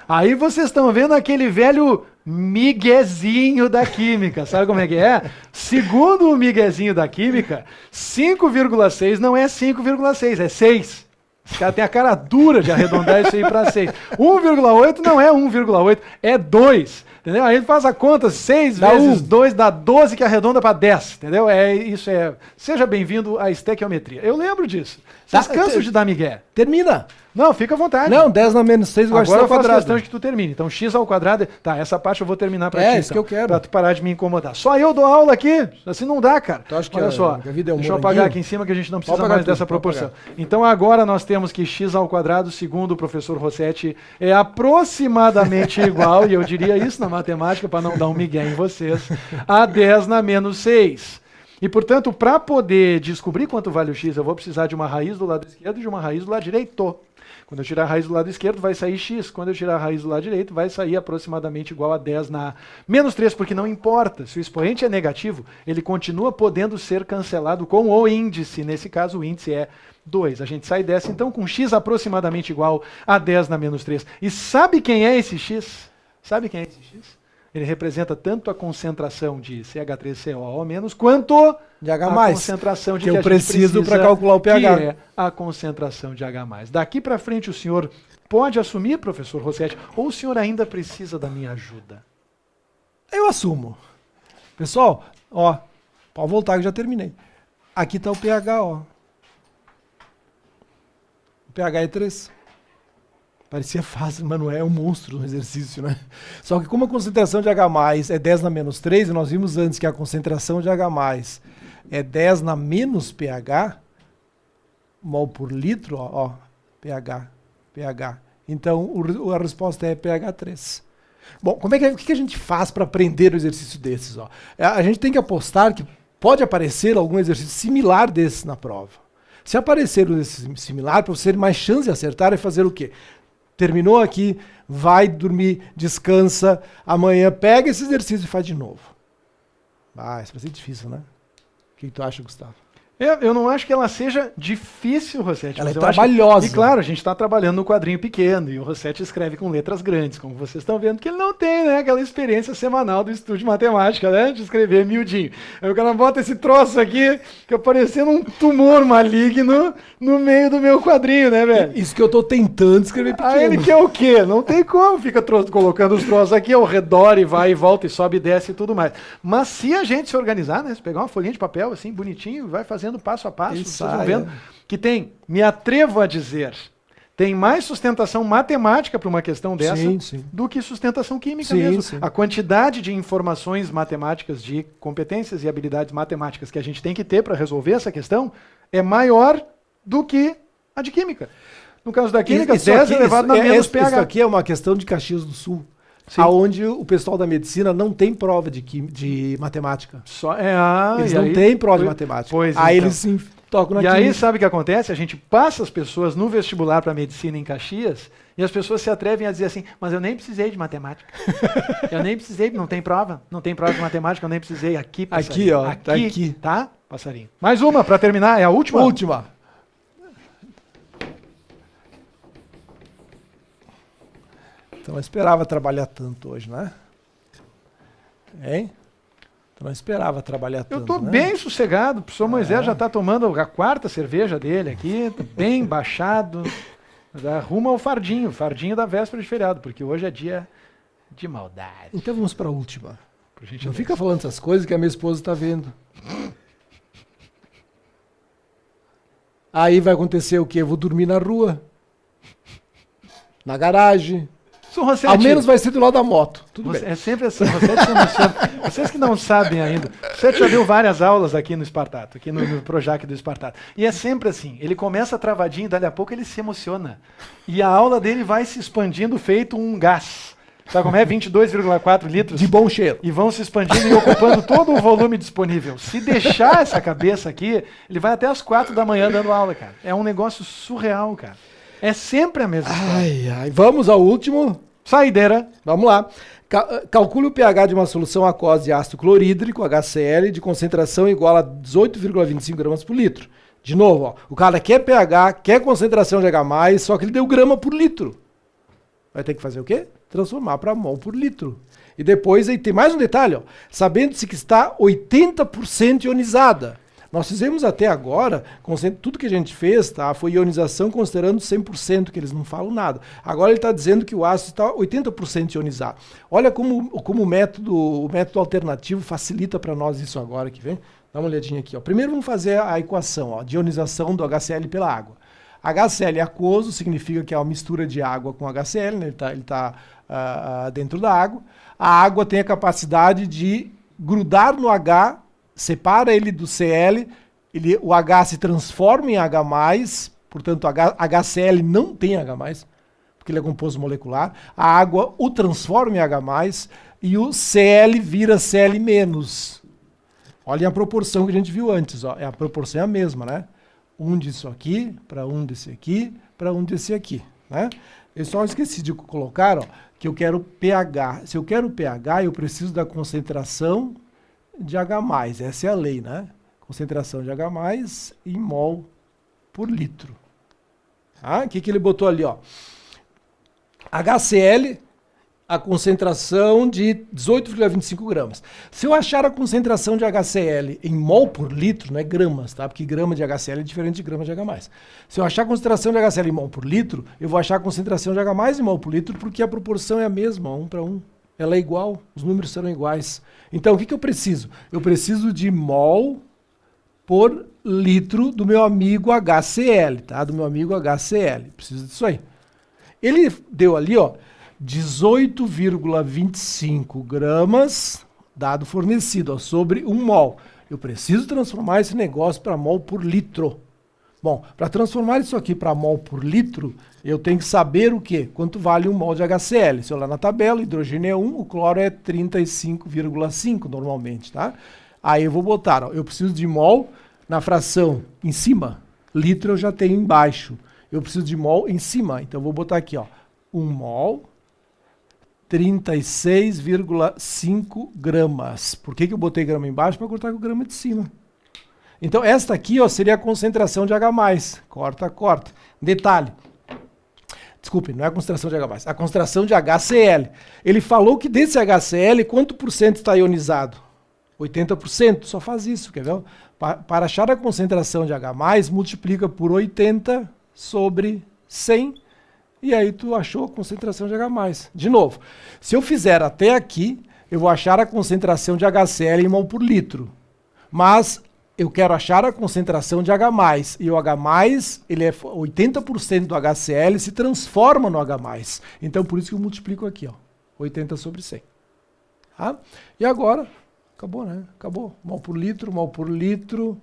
Aí vocês estão vendo aquele velho miguezinho da química. Sabe como é que é? Segundo o miguezinho da química, 5,6 não é 5,6, é 6. Os caras têm a cara dura de arredondar isso aí para 6. 1,8 não é 1,8, é 2. Entendeu? Aí ele faz a conta, 6 vezes 2 dá 12 que arredonda para 10. Entendeu? Seja bem-vindo à estequiometria. Eu lembro disso. Vocês cansam de dar migué. Termina. Não, fica à vontade. Não, 10 na menos 6 eu gosto de Agora eu faço quadrado. questão de que tu termine. Então, x ao quadrado... Tá, essa parte eu vou terminar pra ti. É, isso que eu quero. Pra tu parar de me incomodar. Só eu dou aula aqui. Assim não dá, cara. Tu acha que olha só, a vida é um deixa eu moranguinho? apagar aqui em cima que a gente não precisa Pode apagar mais tudo, dessa pode proporção. apagar. Então, agora nós temos que x ao quadrado, segundo o professor Rossetti, é aproximadamente igual, e eu diria isso na matemática para não dar um migué em vocês, a 10 na menos 6. E, portanto, para poder descobrir quanto vale o x, eu vou precisar de uma raiz do lado esquerdo e de uma raiz do lado direito. Quando eu tirar a raiz do lado esquerdo, vai sair x. Quando eu tirar a raiz do lado direito, vai sair aproximadamente igual a 10 na menos 3, porque não importa. Se o expoente é negativo, ele continua podendo ser cancelado com o índice. Nesse caso, o índice é 2. A gente sai dessa, então, com x aproximadamente igual a 10 na menos 3. E sabe quem é esse x? Sabe quem é esse x? Ele representa tanto a concentração de CH3COO- quanto de H+, a concentração de que que eu a gente preciso precisa, para calcular o pH. que é a concentração de H+. Daqui para frente o senhor pode assumir, professor Rossetti, ou o senhor ainda precisa da minha ajuda? Eu assumo. Pessoal, pode voltar que eu já terminei. Aqui está o pH, O pH é 3. Parecia fácil, mas não é um monstro no exercício, né? Só que como a concentração de H+, é 10 na menos 3, e nós vimos antes que a concentração de H+, é 10 na menos pH, mol por litro, pH. Então, a resposta é pH 3. Bom, o que a gente faz para aprender um exercício desses? A gente tem que apostar que pode aparecer algum exercício similar desse na prova. Se aparecer um exercício similar, para você ter mais chance de acertar, é fazer o quê? Terminou aqui, vai dormir, descansa, amanhã pega esse exercício e faz de novo. Isso vai ser difícil, né? O que tu acha, Gustavo? Eu não acho que ela seja difícil, Rossetti. Ela mas é eu acho trabalhosa. E claro, a gente está trabalhando no quadrinho pequeno e o Rossetti escreve com letras grandes, como vocês estão vendo, que ele não tem, né, aquela experiência semanal do estudo de matemática, né, de escrever miudinho. Aí o cara bota esse troço aqui, que parecendo um tumor maligno no meio do meu quadrinho, né, velho? Isso que eu tô tentando escrever pequeno. Aí ele quer o quê? Não tem como, fica colocando os troços aqui ao redor e vai e volta e sobe e desce e tudo mais. Mas se a gente se organizar, né, se pegar uma folhinha de papel assim, bonitinho, vai fazendo passo a passo, Ele vocês sai, vão vendo que tem, me atrevo a dizer, tem mais sustentação matemática para uma questão dessa Sim. do que sustentação química Sim, mesmo. sim. A quantidade de informações matemáticas, de competências e habilidades matemáticas que a gente tem que ter para resolver essa questão é maior do que a de química. No caso da química, 10 elevado na menos pH. Isso aqui é uma questão de Caxias do Sul. Sim. Aonde o pessoal da medicina não tem prova de matemática. Eles não têm prova de matemática. Pois aí então. eles se tocam na E química. aí, sabe o que acontece? A gente passa as pessoas no vestibular para medicina em Caxias e as pessoas se atrevem a dizer assim, mas eu nem precisei de matemática. Eu nem precisei, não tem prova de matemática, eu nem precisei. Aqui, passarinho. Aqui, ó, tá aqui. Tá, passarinho. Mais uma para terminar, é a última? Última. Então não esperava trabalhar tanto hoje, né? Hein? Então não esperava trabalhar tanto. Eu tô né? bem sossegado, o professor Moisés já tá tomando a 4ª cerveja dele aqui, tá bem baixado. Arruma o fardinho da véspera de feriado, porque hoje é dia de maldade. Então vamos para a última. Por gentileza. Não fica falando essas coisas que a minha esposa está vendo. Aí vai acontecer o quê? Eu vou dormir na rua. Na garagem. Ao menos vai ser do lado da moto. Tudo bem. É sempre assim. Vocês que não sabem ainda. Você já deu várias aulas aqui no Espartato, aqui no Projac do Espartato. E é sempre assim. Ele começa travadinho, dali a pouco ele se emociona. E a aula dele vai se expandindo feito um gás. Sabe como é? 22,4 litros. De bom cheiro. E vão se expandindo e ocupando todo o volume disponível. Se deixar essa cabeça aqui, ele vai até as 4 da manhã dando aula, cara. É um negócio surreal, cara. É sempre a mesma história. Ai. Vamos ao último. Saideira. Vamos lá. Calcule o pH de uma solução aquosa de ácido clorídrico, HCl, de concentração igual a 18,25 gramas por litro. De novo, ó, o cara quer pH, quer concentração de H+, só que ele deu grama por litro. Vai ter que fazer o quê? Transformar para mol por litro. E depois aí tem mais um detalhe, ó, sabendo-se que está 80% ionizada. Nós fizemos até agora, tudo que a gente fez, tá, foi ionização considerando 100%, que eles não falam nada. Agora ele está dizendo que o ácido está 80% ionizado. Olha como o método alternativo facilita para nós isso agora, que vem. Dá uma olhadinha aqui. Ó. Primeiro vamos fazer a equação ó, de ionização do HCl pela água. HCl aquoso significa que é uma mistura de água com HCl, né? Ele tá dentro da água. A água tem a capacidade de grudar no H, separa ele do Cl, o H se transforma em H+, portanto HCl não tem H+, porque ele é composto molecular. A água o transforma em H+, e o Cl vira Cl-. Olhem a proporção que a gente viu antes, ó. A proporção é a mesma, né? Um disso aqui, para um desse aqui, para um desse aqui, né? Eu só esqueci de colocar, ó, que eu quero pH. Se eu quero pH, eu preciso da concentração de H+. Essa é a lei, né? Concentração de H+ em mol por litro. Tá? O que ele botou ali, ó? HCl, a concentração de 18,25 gramas. Se eu achar a concentração de HCl em mol por litro, não é gramas, tá? Porque grama de HCl é diferente de grama de H+. Se eu achar a concentração de HCl em mol por litro, eu vou achar a concentração de H+ em mol por litro, porque a proporção é a mesma, 1 para 1. Ela é igual, os números serão iguais. Então, o que eu preciso? Eu preciso de mol por litro do meu amigo HCl, tá? Do meu amigo HCl. Preciso disso aí. Ele deu ali, ó, 18,25 gramas, dado fornecido, ó, sobre 1 mol. Eu preciso transformar esse negócio para mol por litro. Bom, para transformar isso aqui para mol por litro, eu tenho que saber o quê? Quanto vale 1 mol de HCl. Se eu olhar na tabela, hidrogênio é 1, o cloro é 35,5 normalmente, tá? Aí eu vou botar, ó, eu preciso de mol na fração em cima, litro eu já tenho embaixo. Eu preciso de mol em cima, então eu vou botar aqui, ó, 1 mol, 36,5 gramas. Por que eu botei grama embaixo? Para cortar com grama de cima. Então, esta aqui ó, seria a concentração de H+. Corta, corta. Detalhe. Desculpe, não é a concentração de H+, a concentração de HCl. Ele falou que desse HCl, quanto por cento está ionizado? 80%. Só faz isso, quer ver? Para achar a concentração de H+, multiplica por 80 sobre 100, e aí tu achou a concentração de H+. De novo, se eu fizer até aqui, eu vou achar a concentração de HCl em mol por litro. Mas eu quero achar a concentração de H+, e o H+, ele é 80% do HCl se transforma no H+. Então, por isso que eu multiplico aqui, ó, 80 sobre 100. Tá? E agora, acabou, né? Acabou. Mol por litro, mol por litro.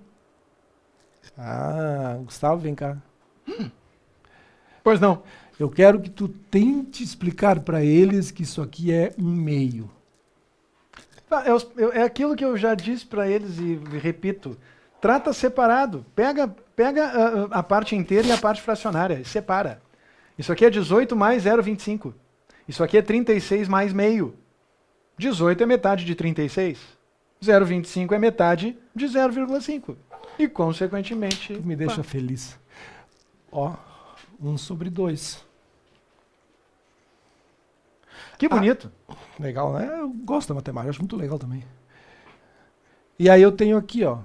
Ah, Gustavo, vem cá. Pois não. Eu quero que tu tente explicar para eles que isso aqui é 1/2. É aquilo que eu já disse para eles e repito. Trata separado. Pega a parte inteira e a parte fracionária. E separa. Isso aqui é 18 mais 0,25. Isso aqui é 36 mais meio. 18 é metade de 36. 0,25 é metade de 0,5. E, consequentemente... Tu me deixa feliz. Ó, 1 sobre 2. Que bonito. Legal, né? Eu gosto da matemática, acho muito legal também. E aí eu tenho aqui, ó.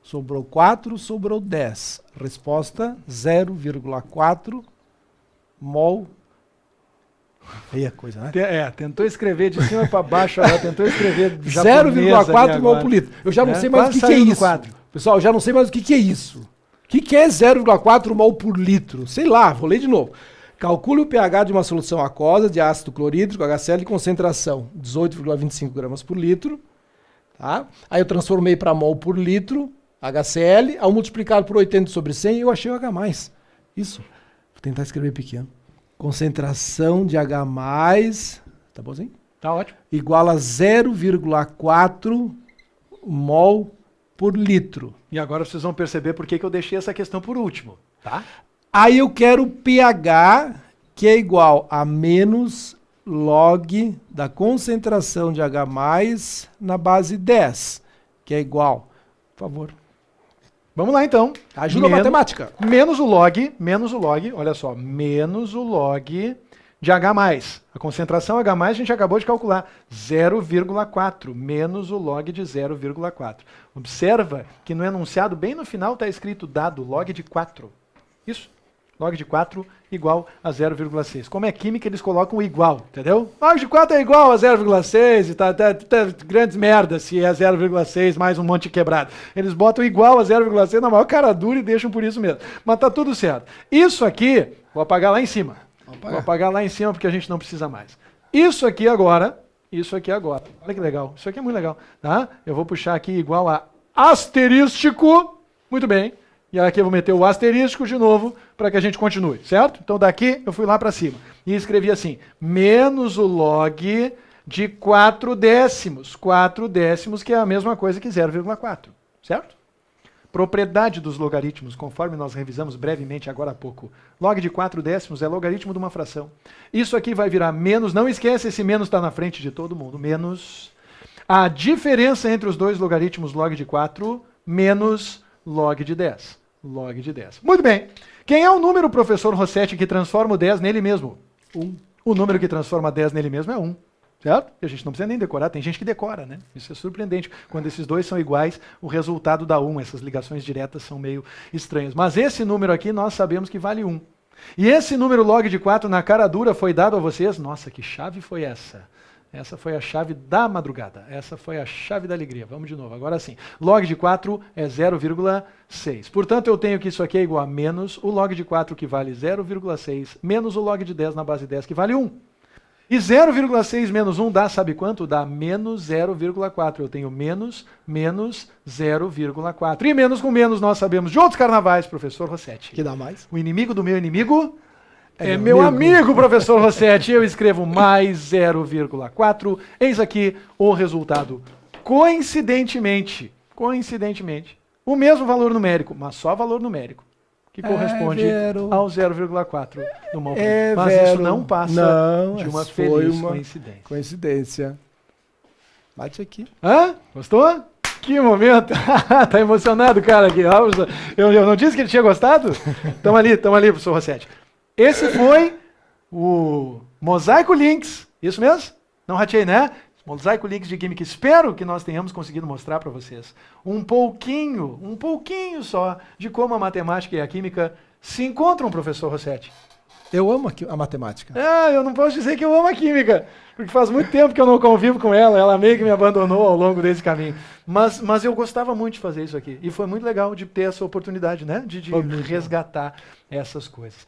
Sobrou 4, sobrou 10. Resposta 0,4 mol. Feia coisa, né? Tentou escrever de cima para baixo, tentou escrever 0,4 mol por litro. Eu já não sei mais o que é isso. Pessoal, eu já não sei mais o que é isso. O que é 0,4 mol por litro? Sei lá, vou ler de novo. Calcule o pH de uma solução aquosa de ácido clorídrico, HCl, concentração 18,25 gramas por litro. Tá? Aí eu transformei para mol por litro, HCl, ao multiplicar por 80 sobre 100, eu achei o H+. Isso. Vou tentar escrever pequeno. Concentração de H+, tá bonzinho? Tá ótimo. Igual a 0,4 mol por litro. E agora vocês vão perceber por que eu deixei essa questão por último, tá? Aí eu quero o pH, que é igual a menos log da concentração de H+ na base 10, que é igual, por favor. Vamos lá então. Ajuda a matemática. Menos o log, olha só, menos o log de H+. A concentração H+, a gente acabou de calcular, 0,4, menos o log de 0,4. Observa que no enunciado, bem no final, está escrito dado log de 4. Isso. Log de 4 igual a 0,6. Como é química, eles colocam igual, entendeu? Log de 4 é igual a 0,6 e tá grandes merdas se é 0,6 mais um monte quebrado. Eles botam igual a 0,6 na maior cara dura e deixam por isso mesmo. Mas tá tudo certo. Isso aqui, vou apagar lá em cima. Vou apagar lá em cima porque a gente não precisa mais. Isso aqui agora, olha que legal. Isso aqui é muito legal, tá? Eu vou puxar aqui igual a asterístico. Muito bem. E aqui eu vou meter o asterístico de novo para que a gente continue, certo? Então daqui eu fui lá para cima e escrevi assim, menos o log de 4 décimos. 4 décimos que é a mesma coisa que 0,4, certo? Propriedade dos logaritmos, conforme nós revisamos brevemente agora há pouco. Log de 4 décimos é logaritmo de uma fração. Isso aqui vai virar menos, não esquece, esse menos está na frente de todo mundo, menos a diferença entre os dois logaritmos log de 4 menos log de 10. Log de 10. Muito bem. Quem é o número, professor Rossetti, que transforma o 10 nele mesmo? 1. O número que transforma 10 nele mesmo é 1. Certo? E a gente não precisa nem decorar, tem gente que decora, né? Isso é surpreendente. Quando esses dois são iguais, o resultado dá 1. Essas ligações diretas são meio estranhas. Mas esse número aqui, nós sabemos que vale 1. E esse número log de 4 na cara dura foi dado a vocês? Nossa, que chave foi essa? Essa foi a chave da madrugada. Essa foi a chave da alegria. Vamos de novo. Agora sim. Log de 4 é 0,6. Portanto, eu tenho que isso aqui é igual a menos o log de 4, que vale 0,6, menos o log de 10 na base 10, que vale 1. E 0,6 menos 1 dá, sabe quanto? Dá menos 0,4. Eu tenho menos 0,4. E menos com menos nós sabemos de outros carnavais, professor Rossetti. Que dá mais? O inimigo do meu inimigo... É meu amigo, professor Rossetti. Eu escrevo mais 0,4. Eis aqui o resultado. Coincidentemente, o mesmo valor numérico, mas só valor numérico, que corresponde ao 0,4 do mol. Mas isso não passa de uma feliz coincidência. Coincidência. Bate aqui. Hã? Gostou? Que momento! Tá emocionado o cara aqui. Eu não disse que ele tinha gostado? Tamo ali, professor Rossetti. Esse foi o Mosaico Links. Isso mesmo? Não ratei, né? Mosaico Links de Química. Espero que nós tenhamos conseguido mostrar para vocês um pouquinho só, de como a matemática e a química se encontram, professor Rossetti. Eu amo a matemática. Eu não posso dizer que eu amo a química, porque faz muito tempo que eu não convivo com ela meio que me abandonou ao longo desse caminho. Mas eu gostava muito de fazer isso aqui, e foi muito legal de ter essa oportunidade, né, de resgatar essas coisas.